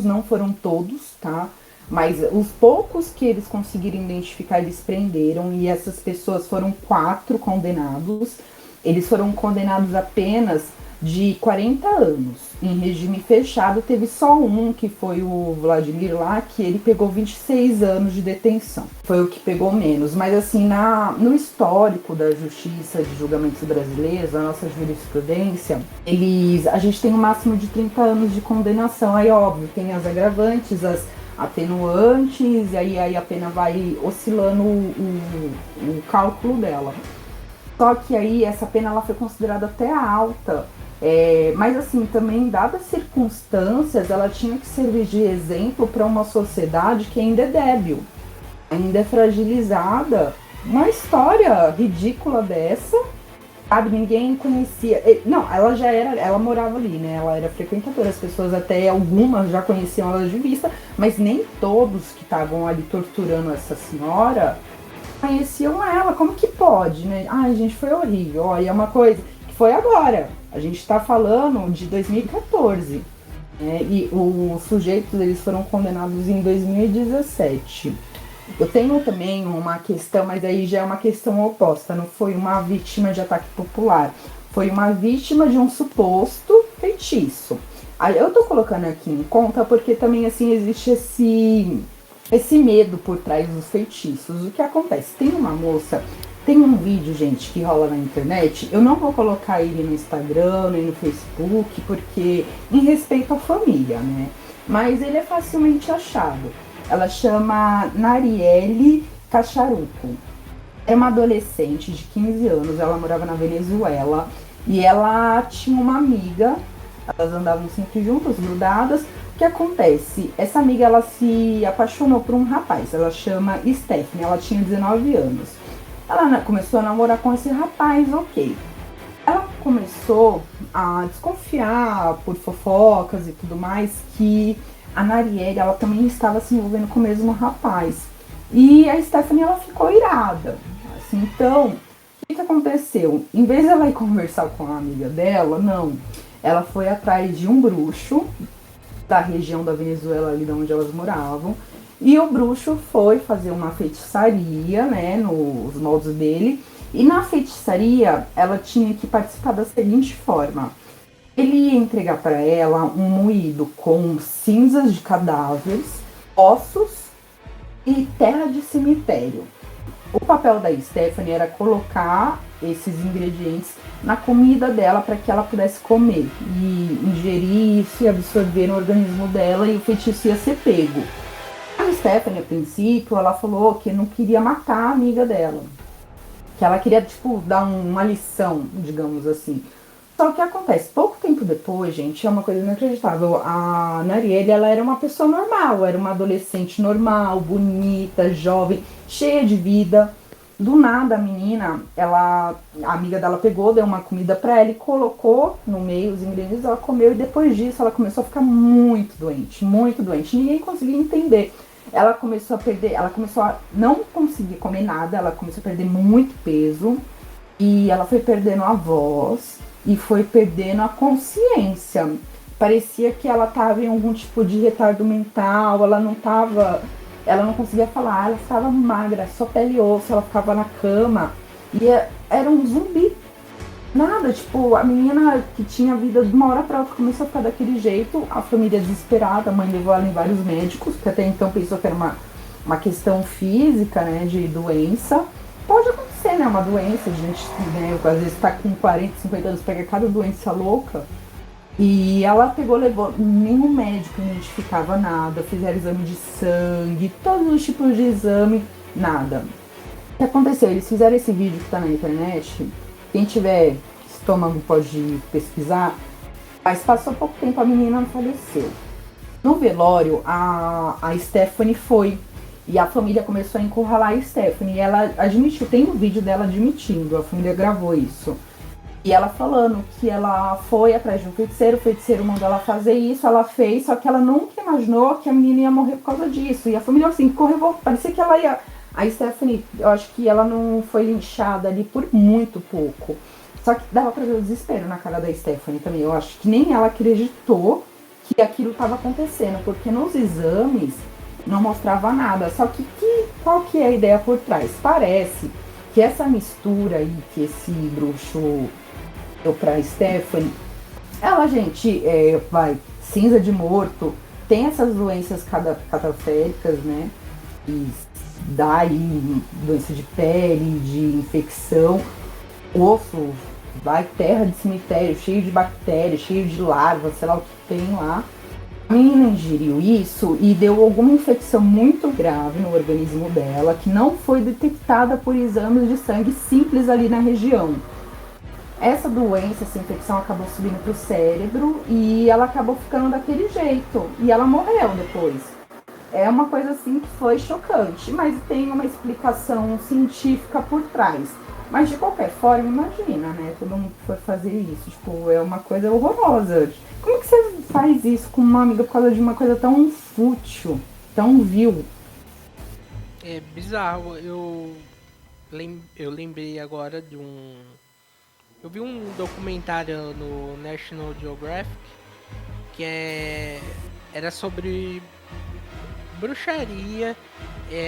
não foram todos, tá? Mas os poucos que eles conseguiram identificar, eles prenderam, e essas pessoas foram 4 condenados. Eles foram condenados apenas de 40 anos. Em regime fechado, teve só um, que foi o Vladimir lá, que ele pegou 26 anos de detenção. Foi o que pegou menos. Mas assim, no histórico da justiça de julgamentos brasileiros, a nossa jurisprudência, a gente tem um máximo de 30 anos de condenação. Aí, óbvio, tem as agravantes, as atenuantes, e aí a pena vai oscilando o cálculo dela. Só que aí essa pena ela foi considerada até alta, mas assim, também dadas as circunstâncias, ela tinha que servir de exemplo para uma sociedade que ainda é débil, ainda é fragilizada. Uma história ridícula dessa, sabe, ninguém conhecia. Não, ela morava ali, né? Ela era frequentadora, as pessoas, até algumas já conheciam ela de vista, mas nem todos que estavam ali torturando essa senhora conheciam ela. Como que pode, né? Ai, gente, foi horrível. Olha, é uma coisa que foi agora. A gente está falando de 2014, né? E os sujeitos, eles foram condenados em 2017. Eu tenho também uma questão, mas aí já é uma questão oposta. Não foi uma vítima de ataque popular, foi uma vítima de um suposto feitiço. Aí eu tô colocando aqui em conta porque também, assim, existe esse medo por trás dos feitiços. O que acontece? Tem uma moça, tem um vídeo, gente, que rola na internet. Eu não vou colocar ele no Instagram, nem no Facebook, porque em respeito à família, né? Mas ele é facilmente achado. Ela chama Narielle Cacharuco. É uma adolescente de 15 anos, ela morava na Venezuela e ela tinha uma amiga, elas andavam sempre juntas, grudadas. O que acontece? Essa amiga, ela se apaixonou por um rapaz, ela chama Stephanie, ela tinha 19 anos. Ela começou a namorar com esse rapaz, ok. Ela começou a desconfiar por fofocas e tudo mais que a Narielle, ela também estava se envolvendo com o mesmo rapaz. E a Stephanie, ela ficou irada. Assim, então, o que aconteceu? Em vez de ela ir conversar com a amiga dela, não. Ela foi atrás de um bruxo da região da Venezuela, ali de onde elas moravam. E o bruxo foi fazer uma feitiçaria, né, nos moldes dele. E na feitiçaria, ela tinha que participar da seguinte forma. Ele ia entregar para ela um moído com cinzas de cadáveres, ossos e terra de cemitério. O papel da Stephanie era colocar esses ingredientes na comida dela para que ela pudesse comer e ingerir isso e absorver no organismo dela, e o feitiço ia ser pego. A Stephanie, a princípio, ela falou que não queria matar a amiga dela, que ela queria, tipo, dar uma lição, digamos assim. Só que acontece, pouco tempo depois, gente, é uma coisa inacreditável. A Narielle, ela era uma pessoa normal, era uma adolescente normal, bonita, jovem, cheia de vida. Do nada, a menina, a amiga dela pegou, deu uma comida pra ela e colocou no meio os ingredientes, ela comeu, e depois disso ela começou a ficar muito doente, muito doente. Ninguém conseguia entender. Ela começou a não conseguir comer nada, ela começou a perder muito peso, e ela foi perdendo a voz e foi perdendo a consciência. Parecia que ela estava em algum tipo de retardo mental, ela não conseguia falar, ela estava magra, só pele e osso, ela ficava na cama e era um zumbi. Nada, tipo, a menina que tinha vida de uma hora pra outra começou a ficar daquele jeito, a família desesperada, a mãe levou ela em vários médicos, que até então pensou que era uma questão física, né, de doença. Pode acontecer, né, uma doença, a gente, né, às vezes tá com 40, 50 anos, pega cada doença louca. E ela pegou, levou, nenhum médico identificava nada, fizeram exame de sangue, todos os tipos de exame, nada. O que aconteceu? Eles fizeram esse vídeo que tá na internet. Quem tiver estômago pode pesquisar. Mas passou pouco tempo, a menina faleceu. No velório, a Stephanie foi. E a família começou a encurralar a Stephanie. E ela admitiu, tem um vídeo dela admitindo, a família gravou isso. E ela falando que ela foi atrás de um feiticeiro, o feiticeiro mandou ela fazer isso, ela fez, só que ela nunca imaginou que a menina ia morrer por causa disso. E a família, assim, correu, parecia que ela ia... A Stephanie, eu acho que ela não foi linchada ali por muito pouco. Só que dava pra ver o desespero na cara da Stephanie também. Eu acho que nem ela acreditou que aquilo estava acontecendo, porque nos exames não mostrava nada. Só que qual que é a ideia por trás? Parece que essa mistura aí que esse bruxo deu pra Stephanie, ela, gente, cinza de morto, tem essas doenças cataféricas, né? E dá aí doença de pele, de infecção, osso, vai terra de cemitério, cheio de bactérias, cheio de larvas, sei lá o que tem lá. A menina ingeriu isso e deu alguma infecção muito grave no organismo dela, que não foi detectada por exames de sangue simples ali na região. Essa doença, essa infecção acabou subindo pro cérebro e ela acabou ficando daquele jeito. E ela morreu depois. É uma coisa assim que foi chocante, mas tem uma explicação científica por trás. Mas de qualquer forma, imagina, né? Todo mundo foi fazer isso. Tipo, é uma coisa horrorosa. Como que você faz isso com uma amiga por causa de uma coisa tão fútil, tão vil? É bizarro. Eu lembrei agora de um... Eu vi um documentário no National Geographic que era sobre bruxaria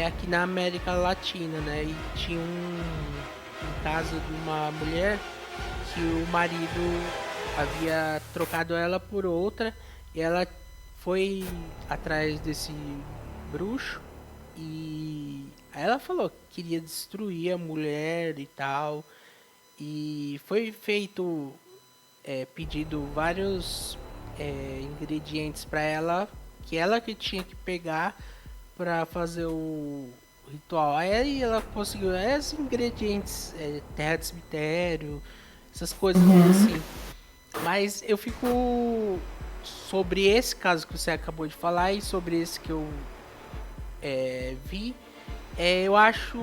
aqui na América Latina, né? E tinha um caso de uma mulher que o marido havia trocado ela por outra e ela foi atrás desse bruxo e aí ela falou que queria destruir a mulher e tal. E foi feito pedido vários ingredientes para ela que tinha que pegar para fazer o o ritual. Aí ela conseguiu esses ingredientes, terra de cemitério, essas coisas assim. Mas eu fico sobre esse caso que você acabou de falar e sobre esse que eu vi, eu acho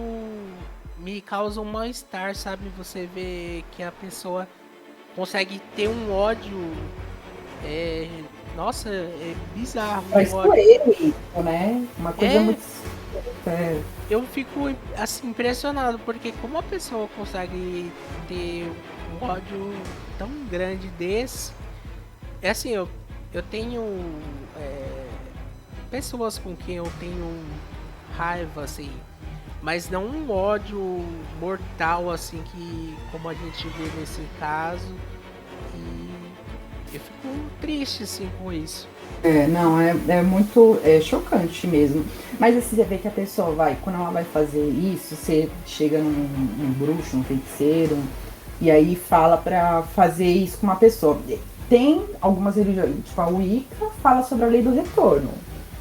me causa um mal-estar, sabe? Você vê que a pessoa consegue ter um ódio, é, nossa, é bizarro Faz o ódio. coelho isso, né? Uma coisa É, muito. É, eu fico assim impressionado porque como a pessoa consegue ter um ódio tão grande desse. É assim, eu tenho pessoas com quem eu tenho raiva, assim, mas não um ódio mortal, assim, que como a gente vê nesse caso. E eu fico triste, assim, com isso. não, é muito chocante mesmo. Mas assim, você vê que a pessoa vai, quando ela vai fazer isso, você chega num bruxo, num feiticeiro, e aí fala pra fazer isso com uma pessoa. Tem algumas religiões, tipo a Wicca fala sobre a lei do retorno.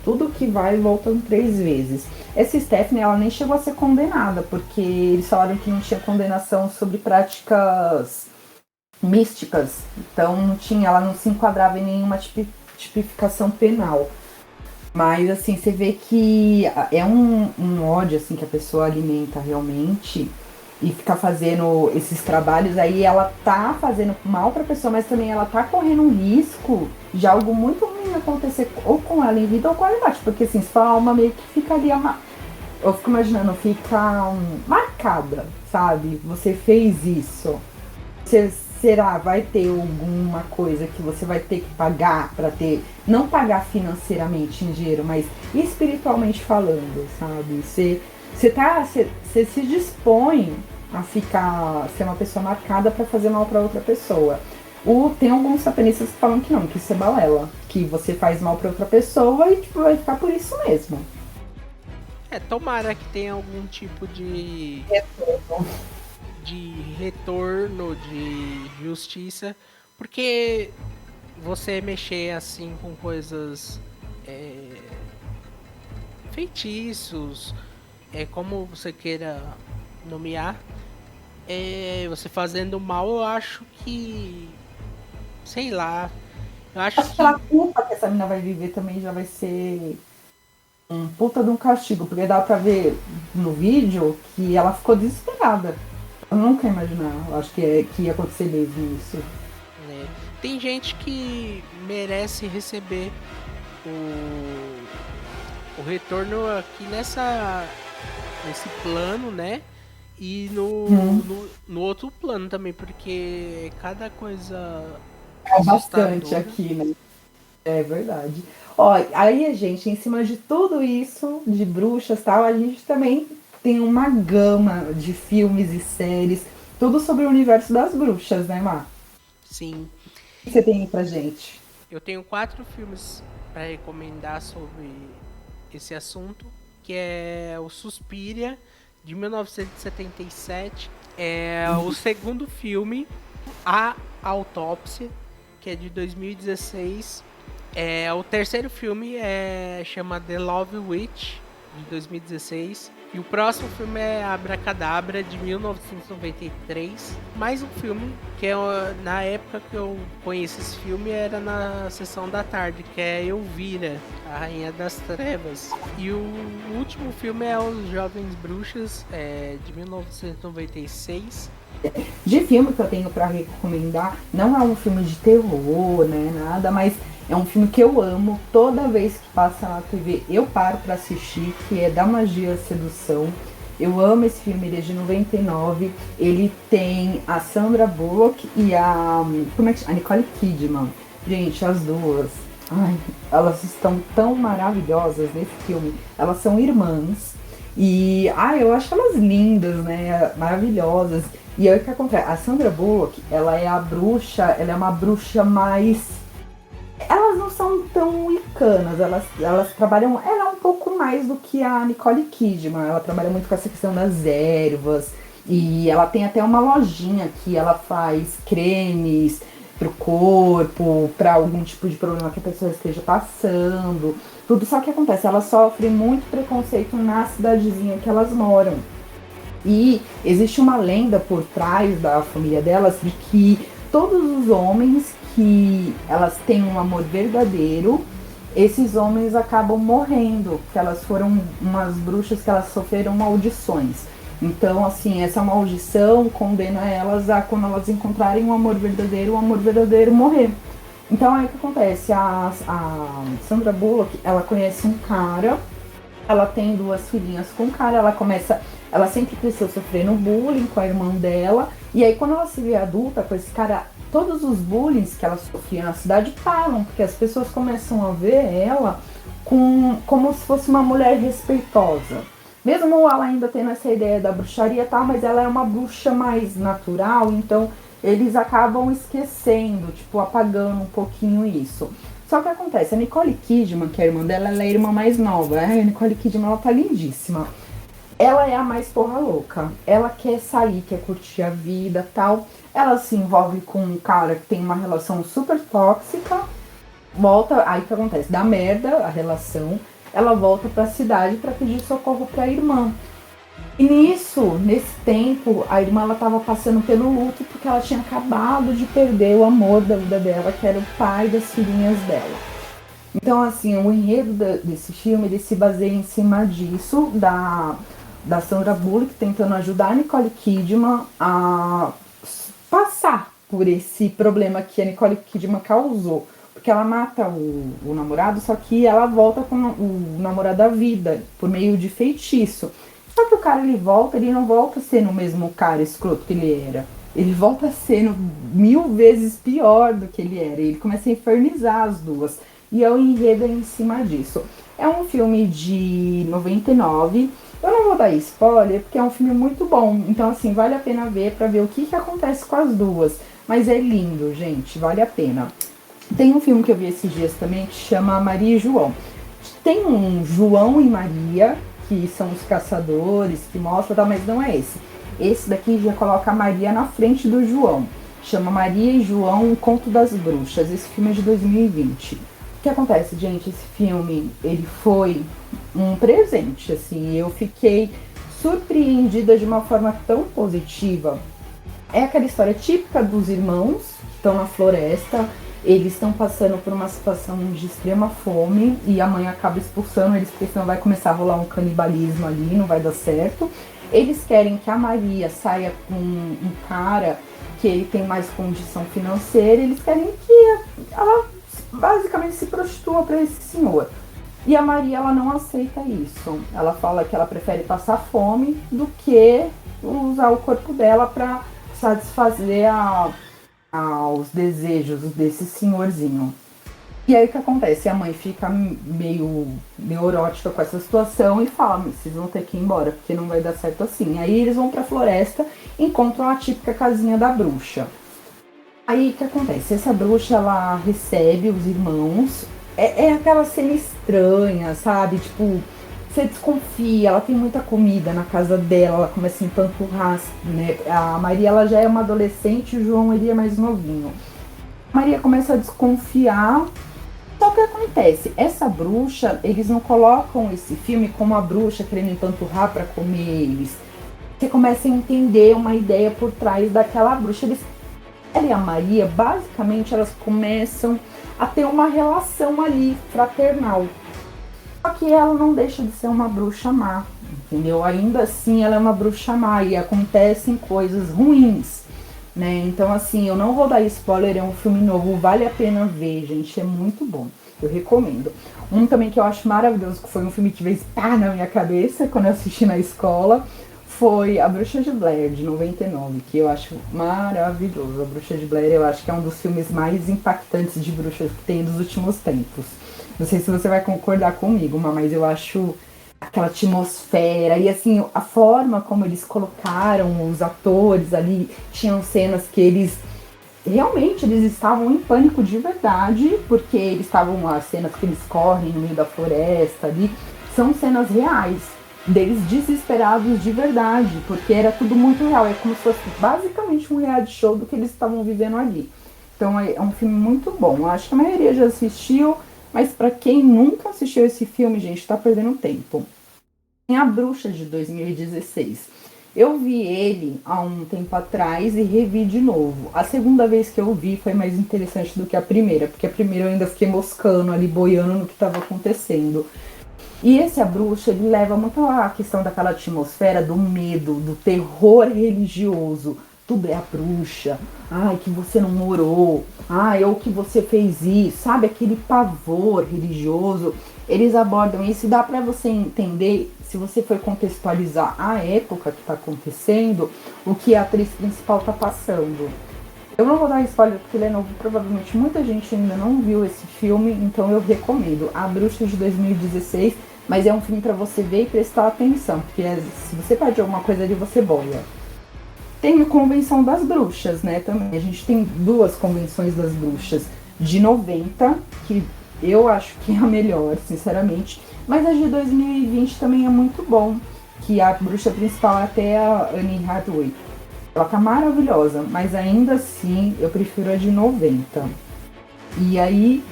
Tudo que vai voltando 3 vezes. Essa Stephanie, ela nem chegou a ser condenada, porque eles falaram que não tinha condenação sobre práticas místicas. Então não tinha, ela não se enquadrava em nenhuma tipificação penal. Mas assim, você vê que é um ódio assim que a pessoa alimenta realmente e fica fazendo esses trabalhos, aí ela tá fazendo mal pra pessoa, mas também ela tá correndo um risco de algo muito ruim acontecer ou com ela em vida ou com ela em morte, porque assim, sua alma meio que fica ali, eu fico imaginando, fica marcada, sabe? Você fez isso. Será, vai ter alguma coisa que você vai ter que pagar para ter, não pagar financeiramente em dinheiro, mas espiritualmente falando, sabe? Você se dispõe a ficar, ser uma pessoa marcada para fazer mal para outra pessoa. Tem alguns satanistas que falam que não, que isso é balela, que você faz mal para outra pessoa e tipo, vai ficar por isso mesmo. Tomara que tenha algum tipo de retorno, de justiça, porque você mexer assim com coisas, feitiços, como você queira nomear, você fazendo mal, eu acho que, sei lá, eu acho Acho que que aquela culpa que essa menina vai viver também já vai ser um puta de um castigo, porque dá pra ver no vídeo que ela ficou desesperada. Eu nunca ia imaginar, eu acho que ia acontecer mesmo isso. né, tem gente que merece receber o retorno aqui nesse plano, né? E no outro plano também, porque cada coisa É bastante assustadora. aqui, né? É verdade. Ó, aí, gente, em cima de tudo isso, de bruxas e tal, a gente também tem uma gama de filmes e séries, tudo sobre o universo das bruxas, né, Mar? Sim, O que você tem aí pra gente? eu tenho 4 filmes para recomendar sobre esse assunto, que é o Suspiria, de 1977. É o segundo filme, A Autópsia, que é de 2016. O terceiro filme chama The Love Witch, de 2016. E o próximo filme é Abracadabra, de 1993. Mais um filme que na época que eu conheci esse filme era na sessão da tarde, que é Elvira, a Rainha das Trevas. E o último filme é Os Jovens Bruxas, de 1996. De filme que eu tenho pra recomendar, não é um filme de terror, né, nada, mas é um filme que eu amo. Toda vez que passa na TV, eu paro pra assistir, que é Da Magia Sedução. Eu amo esse filme, ele é de 99. Ele tem a Sandra Bullock e a Nicole Kidman. Gente, as duas, ai, elas estão tão maravilhosas nesse filme. Elas são irmãs. E eu acho elas lindas, né? Maravilhosas. E aí o que acontece? A Sandra Bullock, ela é a bruxa, ela é uma bruxa mais. Elas não são tão wicanas, elas trabalham. Ela é um pouco mais do que a Nicole Kidman. Ela trabalha muito com essa questão das ervas. E ela tem até uma lojinha que ela faz cremes pro corpo, para algum tipo de problema que a pessoa esteja passando. tudo. Só que acontece, elas sofrem muito preconceito na cidadezinha que elas moram. E existe uma lenda por trás da família delas de que todos os homens que elas têm um amor verdadeiro, esses homens acabam morrendo, porque elas foram umas bruxas que elas sofreram maldições. Então, assim, essa maldição condena elas a, quando elas encontrarem um amor verdadeiro, o amor verdadeiro morrer. Então, aí o que acontece? A Sandra Bullock, ela conhece um cara, ela tem 2 filhinhas com o cara, ela sempre cresceu sofrendo bullying com a irmã dela, e aí quando ela se vê adulta com esse cara, todos os bullying que ela sofria na cidade param, porque as pessoas começam a ver ela como se fosse uma mulher respeitosa. Mesmo ela ainda tendo essa ideia da bruxaria, tá, mas ela é uma bruxa mais natural, então eles acabam esquecendo, tipo, apagando um pouquinho isso. Só que acontece, a Nicole Kidman, que é a irmã dela, ela é a irmã mais nova. A Nicole Kidman, ela tá lindíssima. Ela é a mais porra louca. Ela quer sair, quer curtir a vida e tal. Ela se envolve com um cara que tem uma relação super tóxica. Volta, aí o que acontece? Dá merda a relação. Ela volta pra cidade pra pedir socorro pra irmã. E nesse tempo, a irmã ela tava passando pelo luto porque ela tinha acabado de perder o amor da vida dela, que era o pai das filhinhas dela. Então, assim, o enredo desse filme, ele se baseia em cima disso, da Sandra Bullock tentando ajudar a Nicole Kidman a passar por esse problema que a Nicole Kidman causou. Porque ela mata o namorado, só que ela volta com o namorado da vida, por meio de feitiço. Só que o cara, ele não volta sendo o mesmo cara escroto que ele era. Ele volta sendo 1000 vezes pior do que ele era. Ele começa a infernizar as duas. E é o enredo em cima disso. É um filme de 99. Eu não vou dar spoiler, porque é um filme muito bom. Então, assim, vale a pena ver pra ver o que acontece com as duas. Mas é lindo, gente. Vale a pena. Tem um filme que eu vi esses dias também que chama Maria e João. Tem um João e Maria, que são os caçadores, que mostra, tá, mas não é esse. Esse daqui já coloca a Maria na frente do João. Chama Maria e João, um conto das bruxas. Esse filme é de 2020. O que acontece, gente? Esse filme, ele foi um presente, assim. Eu fiquei surpreendida de uma forma tão positiva. É aquela história típica dos irmãos que estão na floresta. Eles estão passando por uma situação de extrema fome e a mãe acaba expulsando eles porque senão vai começar a rolar um canibalismo ali, não vai dar certo. Eles querem que a Maria saia com um cara que ele tem mais condição financeira, eles querem que ela basicamente se prostitua para esse senhor. E a Maria, ela não aceita isso. Ela fala que ela prefere passar fome do que usar o corpo dela para satisfazer aos desejos desse senhorzinho. E aí o que acontece? A mãe fica meio neurótica com essa situação e fala, vocês vão ter que ir embora, porque não vai dar certo assim. Aí eles vão pra floresta e encontram a típica casinha da bruxa. Aí o que acontece? Essa bruxa, ela recebe os irmãos, é aquela cena estranha, sabe? Tipo, você desconfia, ela tem muita comida na casa dela, ela começa a empanturrar, né? A Maria, ela já é uma adolescente, o João, ele é mais novinho. A Maria começa a desconfiar. Só que o que acontece? Essa bruxa, eles não colocam esse filme como a bruxa querendo empanturrar para comer eles. Você começa a entender uma ideia por trás daquela bruxa. Ela e a Maria, basicamente, elas começam a ter uma relação ali, fraternal. Só que ela não deixa de ser uma bruxa má, entendeu? Ainda assim, ela é uma bruxa má e acontecem coisas ruins, né? Então, assim, eu não vou dar spoiler, é um filme novo, vale a pena ver, gente, é muito bom, eu recomendo. Um também que eu acho maravilhoso, que foi um filme que veio pá na minha cabeça quando eu assisti na escola, foi A Bruxa de Blair, de 99, que eu acho maravilhoso. A Bruxa de Blair, eu acho que é um dos filmes mais impactantes de bruxas que tem dos últimos tempos. Não sei se você vai concordar comigo, mas eu acho aquela atmosfera e assim, a forma como eles colocaram os atores ali, tinham cenas que eles realmente eles estavam em pânico de verdade, porque eles estavam, as cenas que eles correm no meio da floresta ali, são cenas reais, deles desesperados de verdade, porque era tudo muito real, é como se fosse basicamente um reality show do que eles estavam vivendo ali. Então é um filme muito bom, eu acho que a maioria já assistiu. Mas pra quem nunca assistiu esse filme, gente, tá perdendo tempo. Tem A Bruxa de 2016. Eu vi ele há um tempo atrás e revi de novo. A segunda vez que eu vi foi mais interessante do que a primeira, porque a primeira eu ainda fiquei moscando ali, boiando no que estava acontecendo. E esse A Bruxa, ele leva muito a questão daquela atmosfera do medo, do terror religioso. Tudo é a bruxa. Ai, que você não morou. Ai, ou que você fez isso. Sabe, aquele pavor religioso. Eles abordam isso e dá pra você entender, se você for contextualizar a época que tá acontecendo, o que a atriz principal tá passando. Eu não vou dar spoiler porque ele é novo, provavelmente muita gente ainda não viu esse filme, então eu recomendo. A Bruxa de 2016, mas é um filme pra você ver e prestar atenção, porque se você perde alguma coisa ali, você boia. Tem a Convenção das Bruxas, né, também. A gente tem duas convenções das bruxas de 90, que eu acho que é a melhor, sinceramente. Mas a de 2020 também é muito bom, que a bruxa principal é até a Anne Hathaway. Ela tá maravilhosa, mas ainda assim eu prefiro a de 90. E aí,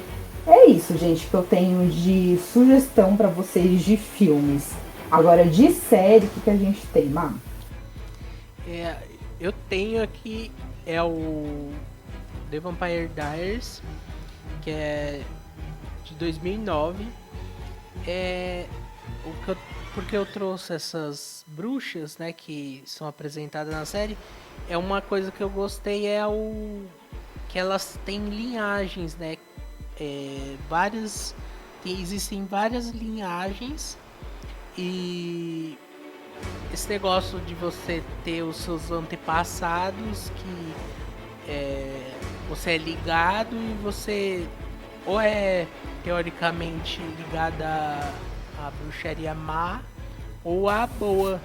é isso, gente, que eu tenho de sugestão pra vocês de filmes. Agora, de série, o que a gente tem, Má? Eu tenho aqui o The Vampire Diaries, que é de 2009. Porque eu trouxe essas bruxas, né, que são apresentadas na série. É uma coisa que eu gostei, que elas têm linhagens, né? Existem várias linhagens, e esse negócio de você ter os seus antepassados, que você é ligado e você ou é teoricamente ligado à bruxaria má ou à boa.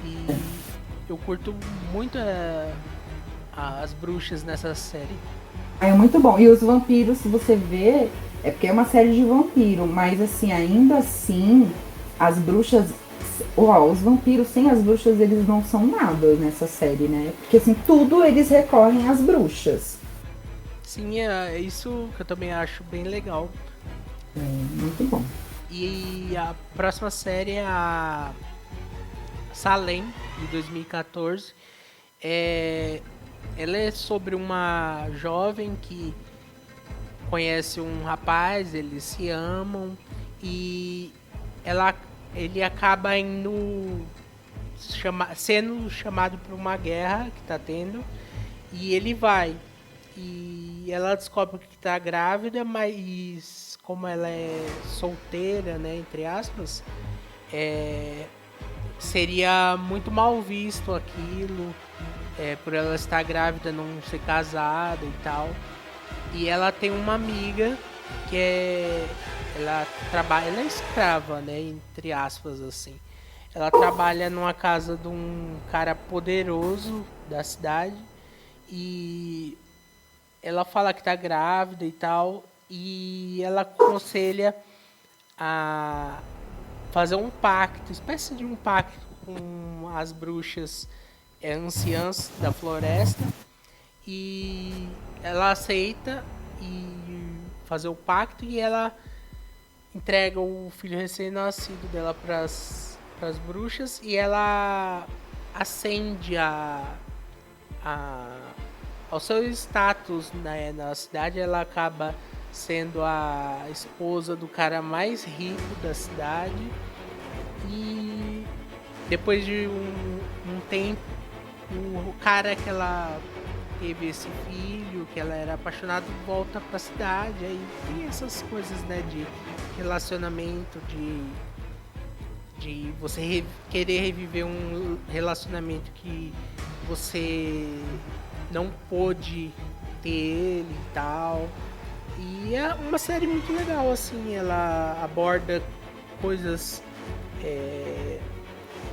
E eu curto muito as bruxas nessa série. É muito bom. E os vampiros, se você vê, é porque é uma série de vampiro, mas assim, ainda assim, as bruxas. Uau, os vampiros sem as bruxas, eles não são nada nessa série, né? Porque assim, tudo eles recorrem às bruxas. Sim, é isso que eu também acho bem legal. Muito bom. E a próxima série é a Salem, de 2014. Ela é sobre uma jovem que conhece um rapaz, eles se amam, e ele acaba sendo chamado para uma guerra que está tendo, e ele vai. E ela descobre que está grávida, mas como ela é solteira, né, entre aspas, seria muito mal visto aquilo, por ela estar grávida, não ser casada e tal. E ela tem uma amiga que ela é escrava, né, entre aspas, assim. Ela trabalha numa casa de um cara poderoso da cidade, e ela fala que tá grávida e tal, e ela aconselha a fazer um pacto, espécie de um pacto com as bruxas anciãs da floresta, e ela aceita e fazer o pacto, e ela entrega o filho recém-nascido dela para as bruxas, e ela ascende ao seu status, né, na cidade. Ela acaba sendo a esposa do cara mais rico da cidade, e depois de um tempo, o cara que ela teve esse filho, que ela era apaixonada, volta pra cidade. Aí tem essas coisas, né, de relacionamento, de você querer reviver um relacionamento que você não pôde ter ele e tal. E é uma série muito legal, assim. Ela aborda coisas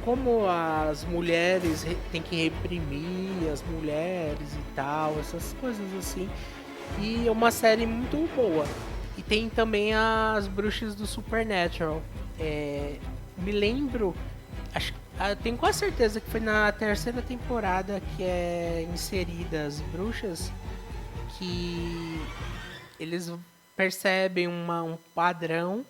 como as mulheres têm que reprimir as mulheres e tal, essas coisas assim. E é uma série muito boa. E tem também as bruxas do Supernatural. Me lembro, tenho quase certeza que foi na terceira temporada que é inserida as bruxas, que eles percebem um padrão,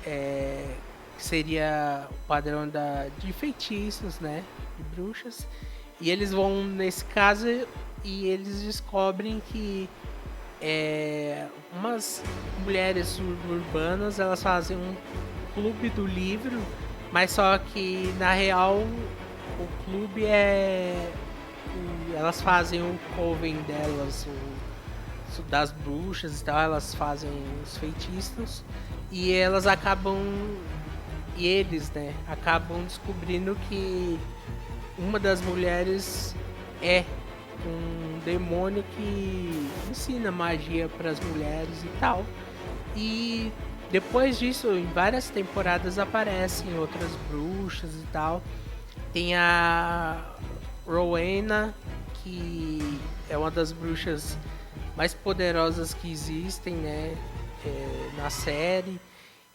que seria o padrão de feitiços, né? De bruxas. E eles vão nesse caso e eles descobrem que umas mulheres suburbanas, elas fazem um clube do livro, mas só que na real o clube elas fazem o coven delas, das bruxas e tal, elas fazem os feitiços e elas acabam, e eles, né, acabam descobrindo que uma das mulheres é um demônio que ensina magia para as mulheres e tal. E depois disso, em várias temporadas aparecem outras bruxas e tal. Tem a Rowena, que é uma das bruxas mais poderosas que existem, né, na série.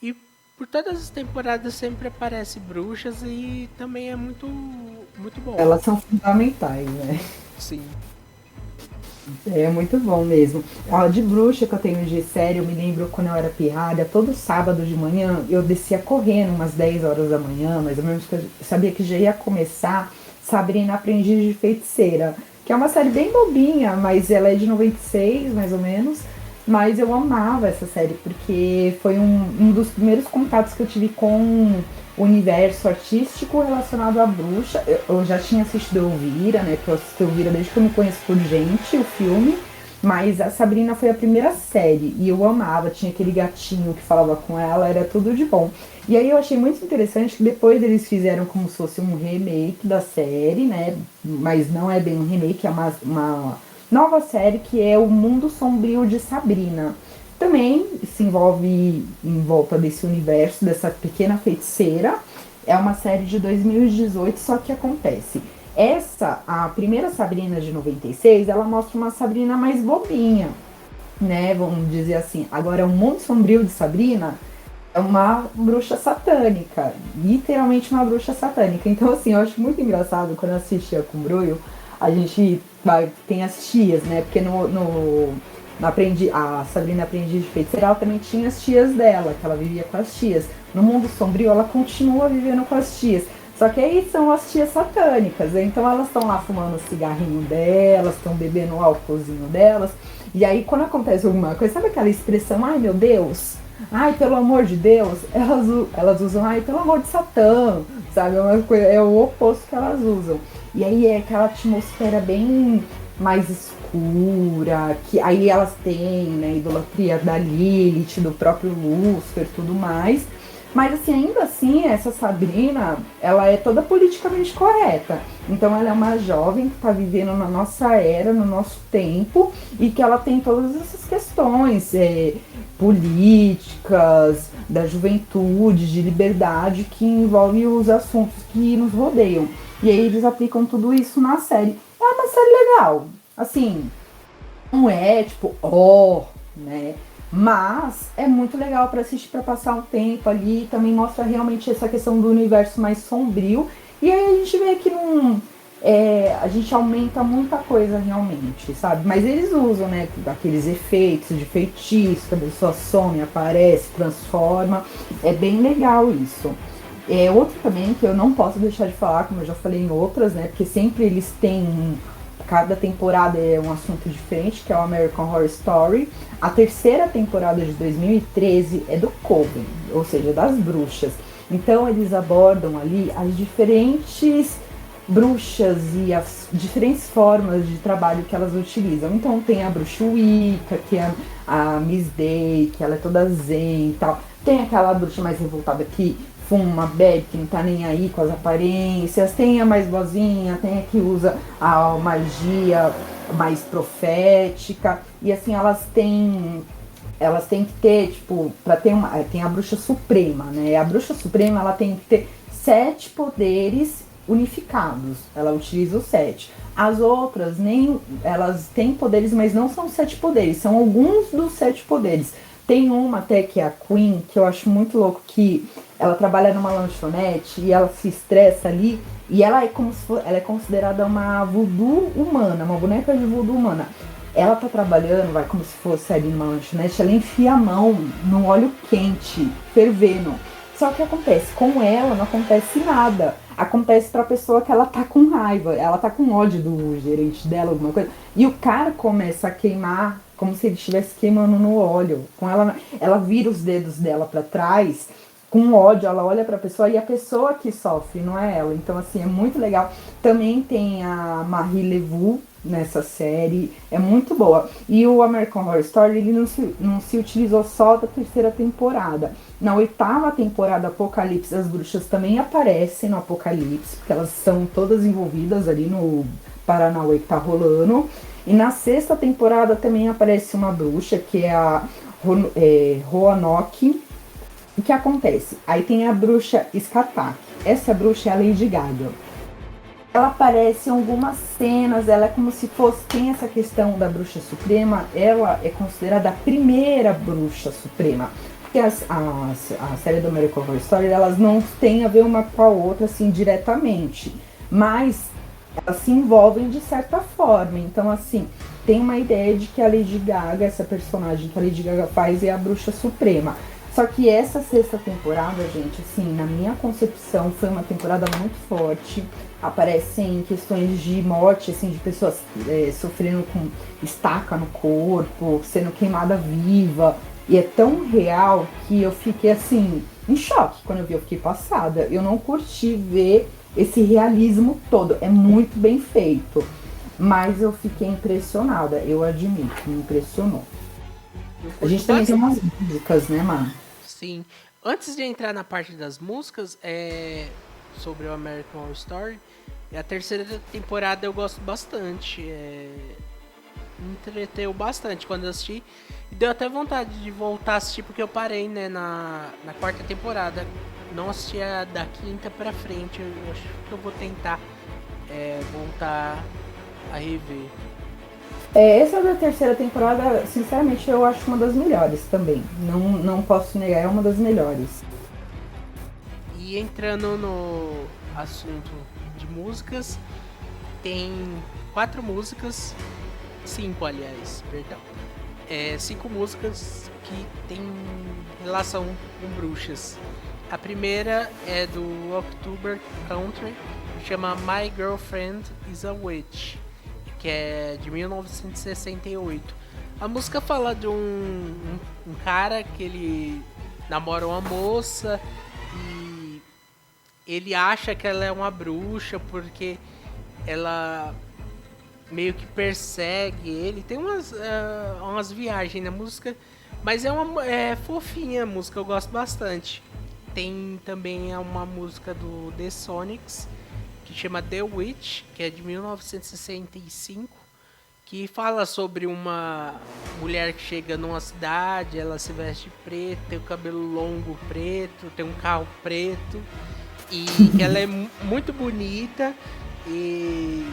E por todas as temporadas sempre aparece bruxas e também é muito, muito bom. Elas são fundamentais, né? Sim. É muito bom mesmo. A de bruxa que eu tenho de série, eu me lembro quando eu era pirralha, todo sábado de manhã eu descia correndo umas 10 horas da manhã, mais ou menos, que eu sabia que já ia começar Sabrina Aprendiz de Feiticeira, que é uma série bem bobinha, mas ela é de 96, mais ou menos. Mas eu amava essa série, porque foi um dos primeiros contatos que eu tive com o universo artístico relacionado à bruxa. Eu já tinha assistido Elvira, né? Que eu assisti Elvira desde que eu me conheço por gente, o filme. Mas a Sabrina foi a primeira série e eu amava, tinha aquele gatinho que falava com ela, era tudo de bom. E aí eu achei muito interessante que depois eles fizeram como se fosse um remake da série, né? Mas não é bem um remake, é uma nova série que é O Mundo Sombrio de Sabrina. Também se envolve em volta desse universo, dessa pequena feiticeira. É uma série de 2018, só que acontece. A primeira Sabrina de 96, ela mostra uma Sabrina mais bobinha, né? Vamos dizer assim. Agora, O Mundo Sombrio de Sabrina é uma bruxa satânica. Literalmente uma bruxa satânica. Então, assim, eu acho muito engraçado quando eu assistia com o Bruio, a gente tem as tias, né? Porque a Sabrina Aprendiz de Feiticeira, ela também tinha as tias dela, que ela vivia com as tias. No Mundo Sombrio, ela continua vivendo com as tias. Só que aí são as tias satânicas, né? Então elas estão lá fumando o cigarrinho delas, estão bebendo o álcoolzinho delas. E aí quando acontece alguma coisa, sabe aquela expressão, ai meu Deus, ai pelo amor de Deus, elas usam, ai pelo amor de Satã, sabe? É o oposto que elas usam. E aí é aquela atmosfera bem mais escura, que aí elas têm, né, idolatria da Lilith, do próprio Lúcifer e tudo mais. Mas assim, ainda assim, essa Sabrina, ela é toda politicamente correta. Então ela é uma jovem que está vivendo na nossa era, no nosso tempo, e que ela tem todas essas questões políticas, da juventude, de liberdade, que envolve os assuntos que nos rodeiam. E aí eles aplicam tudo isso na série. É uma série legal. Assim, não é tipo, né? Mas é muito legal para assistir, para passar um tempo ali. Também mostra realmente essa questão do universo mais sombrio. E aí a gente vê que a gente aumenta muita coisa realmente, sabe? Mas eles usam, né, aqueles efeitos de feitiço, que a pessoa some, aparece, transforma. É bem legal isso. Outro também que eu não posso deixar de falar, como eu já falei em outras, né? Porque sempre eles têm... Cada temporada é um assunto diferente, que é o American Horror Story. A terceira temporada de 2013 é do Coven, ou seja, das bruxas. Então eles abordam ali as diferentes bruxas e as diferentes formas de trabalho que elas utilizam. Então tem a bruxa Wicca, que é a Miss Day, que ela é toda zen e tal. Tem aquela bruxa mais revoltada que fuma, bebe, que não tá nem aí com as aparências. Tem a mais boazinha, tem a que usa a magia mais profética. E assim, elas têm que ter, tipo, tem a bruxa suprema, né? A bruxa suprema, ela tem que ter 7 poderes unificados. Ela utiliza os 7. As outras, elas têm poderes, mas não são 7 poderes. São alguns dos 7 poderes. Tem uma até que é a Queen, que eu acho muito louco, que ela trabalha numa lanchonete e ela se estressa ali, e ela é considerada uma voodoo humana, uma boneca de voodoo humana. Ela tá trabalhando, vai como se fosse ali numa lanchonete, ela enfia a mão no óleo quente, fervendo. Só que acontece, com ela não acontece nada. Acontece pra pessoa que ela tá com raiva, ela tá com ódio do gerente dela, alguma coisa. E o cara começa a queimar, como se ele estivesse queimando no óleo. Com ela vira os dedos dela pra trás, com ódio, ela olha pra pessoa e a pessoa que sofre, não é ela. Então, assim, é muito legal. Também tem a Marie Levu nessa série, é muito boa. E o American Horror Story, ele não se utilizou só da terceira temporada. Na oitava temporada, Apocalipse, as bruxas também aparecem no Apocalipse, porque elas são todas envolvidas ali no Paranauê que tá rolando. E na sexta temporada também aparece uma bruxa, que é a Roanoke. O que acontece? Aí tem a bruxa Skatak. Essa bruxa é a Lady Gaga. Ela aparece em algumas cenas, ela é como se fosse, tem essa questão da bruxa suprema, ela é considerada a primeira bruxa suprema. Porque a série do American Horror Story, elas não têm a ver uma com a outra, assim, diretamente. Mas elas se envolvem de certa forma. Então, assim, tem uma ideia de que a Lady Gaga, essa personagem que a Lady Gaga faz, é a bruxa suprema. Só que essa sexta temporada, gente, assim, na minha concepção, foi uma temporada muito forte. Aparecem questões de morte, assim, de pessoas sofrendo com estaca no corpo, sendo queimada viva. E é tão real que eu fiquei, assim, em choque. Quando eu vi, eu fiquei passada. Eu não curti ver esse realismo todo. É muito bem feito. Mas eu fiquei impressionada, eu admito, me impressionou. A gente também tem umas músicas, né, mano? Sim. Antes de entrar na parte das músicas, sobre o American Horror Story, a terceira temporada eu gosto bastante. Me entreteu bastante quando eu assisti. E deu até vontade de voltar a assistir, porque eu parei, né, na quarta temporada. Não assisti a da quinta pra frente. Eu acho que eu vou tentar voltar a rever. Essa da terceira temporada, sinceramente, eu acho uma das melhores também. Não posso negar, é uma das melhores. E entrando no assunto de músicas, tem 4 músicas, 5 aliás, perdão. 5 músicas que tem relação com bruxas. A primeira é do October Country, que chama My Girlfriend is a Witch, que é de 1968. A música fala de um cara que ele namora uma moça e ele acha que ela é uma bruxa porque ela meio que persegue ele. Tem umas viagens na música, mas é fofinha a música, eu gosto bastante. Tem também uma música do The Sonics, que chama The Witch, que é de 1965, que fala sobre uma mulher que chega numa cidade, ela se veste preto, tem o cabelo longo preto, tem um carro preto, e ela é muito bonita, e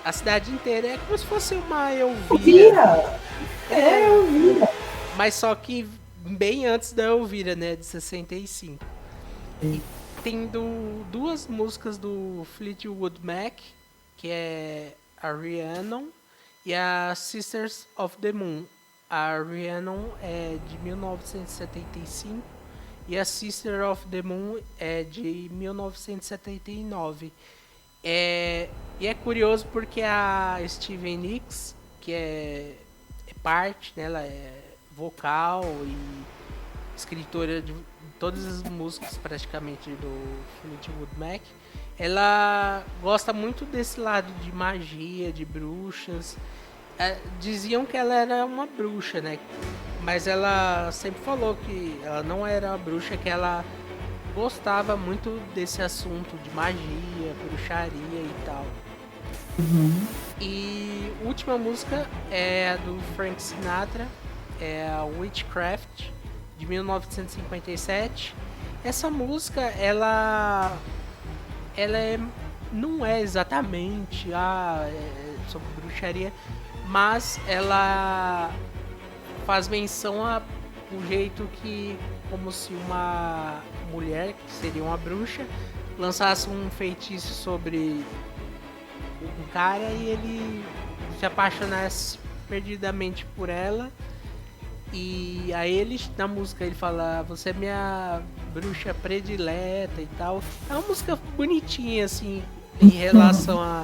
a cidade inteira é como se fosse uma Elvira. Elvira. Mas só que bem antes da Elvira, né, de 65. E tem duas músicas do Fleetwood Mac, que é a Rhiannon e a Sisters of the Moon. A Rhiannon é de 1975 e a Sister of the Moon é de 1979. E é curioso porque a Stevie Nicks, que é parte, né, ela é vocal e escritora de todas as músicas praticamente do Fleetwood Mac, ela gosta muito desse lado de magia, de bruxas. Diziam que ela era uma bruxa, né? Mas ela sempre falou que ela não era uma bruxa, que ela gostava muito desse assunto de magia, bruxaria e tal. Uhum. E a última música é a do Frank Sinatra, é a Witchcraft, de 1957. Essa música, ela não é exatamente sobre bruxaria, mas ela faz menção ao jeito que, como se uma mulher, que seria uma bruxa, lançasse um feitiço sobre um cara e ele se apaixonasse perdidamente por ela. E aí ele, na música, ele fala: você é minha bruxa predileta e tal. É uma música bonitinha, assim, em relação a,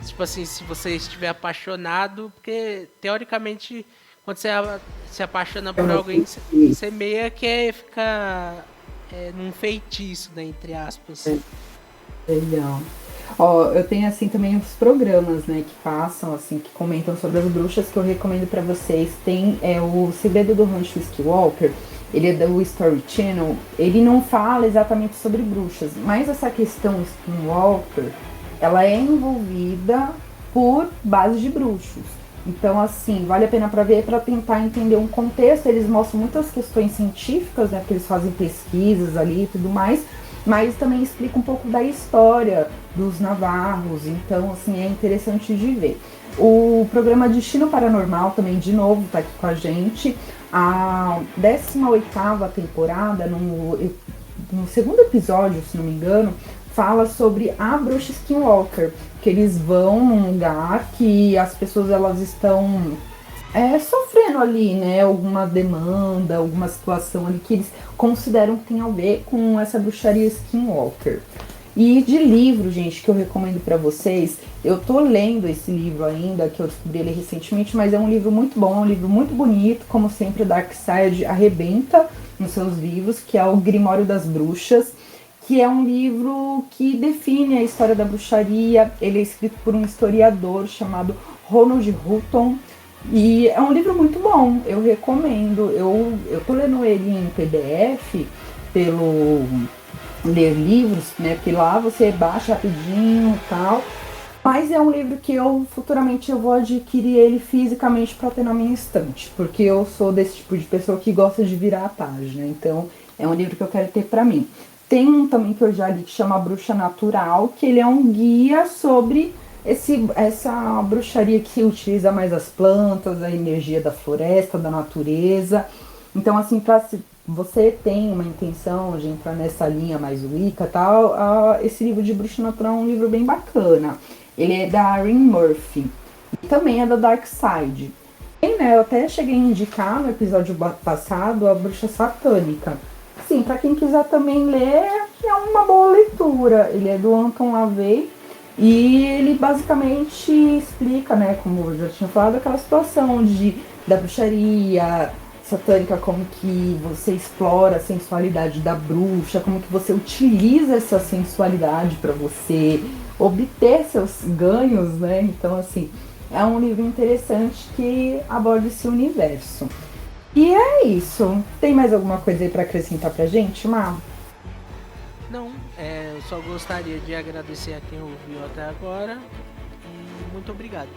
tipo assim, se você estiver apaixonado, porque teoricamente quando você se apaixona por alguém, você meio que fica num feitiço, né, entre aspas. Legal. Ó, eu tenho assim também os programas, né, que passam, assim, que comentam sobre as bruxas, que eu recomendo pra vocês. Tem o Segredo do Rancho Skinwalker, ele é do Story Channel. Ele não fala exatamente sobre bruxas, mas essa questão Skinwalker, ela é envolvida por base de bruxos. Então, assim, vale a pena para ver, para tentar entender um contexto. Eles mostram muitas questões científicas, né, porque eles fazem pesquisas ali e tudo mais, mas também explica um pouco da história dos navarros. Então, assim, é interessante de ver. O programa Destino Paranormal também, de novo, tá aqui com a gente. A 18ª temporada, no segundo episódio, se não me engano, fala sobre a bruxa Skinwalker, que eles vão num lugar que as pessoas elas estão sofrendo ali, né, alguma demanda, alguma situação ali que eles consideram que tem a ver com essa bruxaria Skinwalker. E de livro, gente, que eu recomendo para vocês, eu tô lendo esse livro ainda, que eu descobri ele recentemente, mas é um livro muito bom, é um livro muito bonito, como sempre, Darkseid arrebenta nos seus livros, que é o Grimório das Bruxas, que é um livro que define a história da bruxaria. Ele é escrito por um historiador chamado Ronald Hutton, e é um livro muito bom, eu recomendo. Eu tô lendo ele em PDF pelo Ler Livros, né? Porque lá você baixa rapidinho e tal. Mas é um livro que futuramente eu vou adquirir ele fisicamente para ter na minha estante, porque eu sou desse tipo de pessoa que gosta de virar a página. Então é um livro que eu quero ter para mim. Tem um também que eu já li que chama Bruxa Natural, que ele é um guia sobre essa bruxaria que utiliza mais as plantas, a energia da floresta, da natureza. Então, assim, se você tem uma intenção de entrar nessa linha mais Wicca e tal, esse livro de Bruxa Natural é um livro bem bacana. Ele é da Ryan Murphy e também é da Darkseid. E, né, eu até cheguei a indicar no episódio passado a Bruxa Satânica. Sim, para quem quiser também ler, é uma boa leitura. Ele é do Anton LaVey e ele basicamente explica, né, como eu já tinha falado, aquela situação da bruxaria satânica, como que você explora a sensualidade da bruxa, como que você utiliza essa sensualidade para você obter seus ganhos, né? Então, assim, é um livro interessante que aborda esse universo. E é isso. Tem mais alguma coisa aí para acrescentar pra gente, Mar? Não, eu só gostaria de agradecer a quem ouviu até agora e muito obrigado.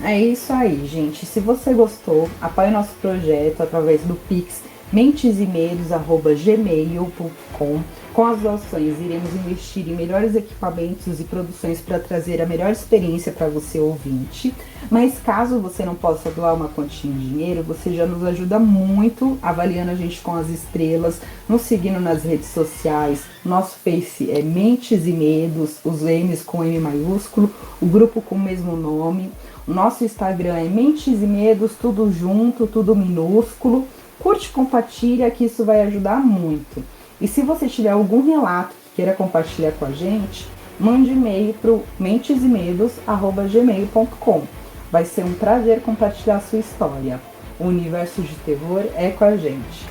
É isso aí, gente. Se você gostou, apoie nosso projeto através do Pix mentesemedos@gmail.com. Com as doações, iremos investir em melhores equipamentos e produções para trazer a melhor experiência para você, ouvinte. Mas caso você não possa doar uma quantia em dinheiro, você já nos ajuda muito avaliando a gente com as estrelas, nos seguindo nas redes sociais. Nosso Face é Mentes e Medos, os M's com M maiúsculo, o grupo com o mesmo nome. O nosso Instagram é Mentes e Medos, tudo junto, tudo minúsculo. Curte, compartilha, que isso vai ajudar muito. E se você tiver algum relato que queira compartilhar com a gente, mande e-mail para o mentesemedos@gmail.com. Vai ser um prazer compartilhar a sua história. O universo de terror é com a gente.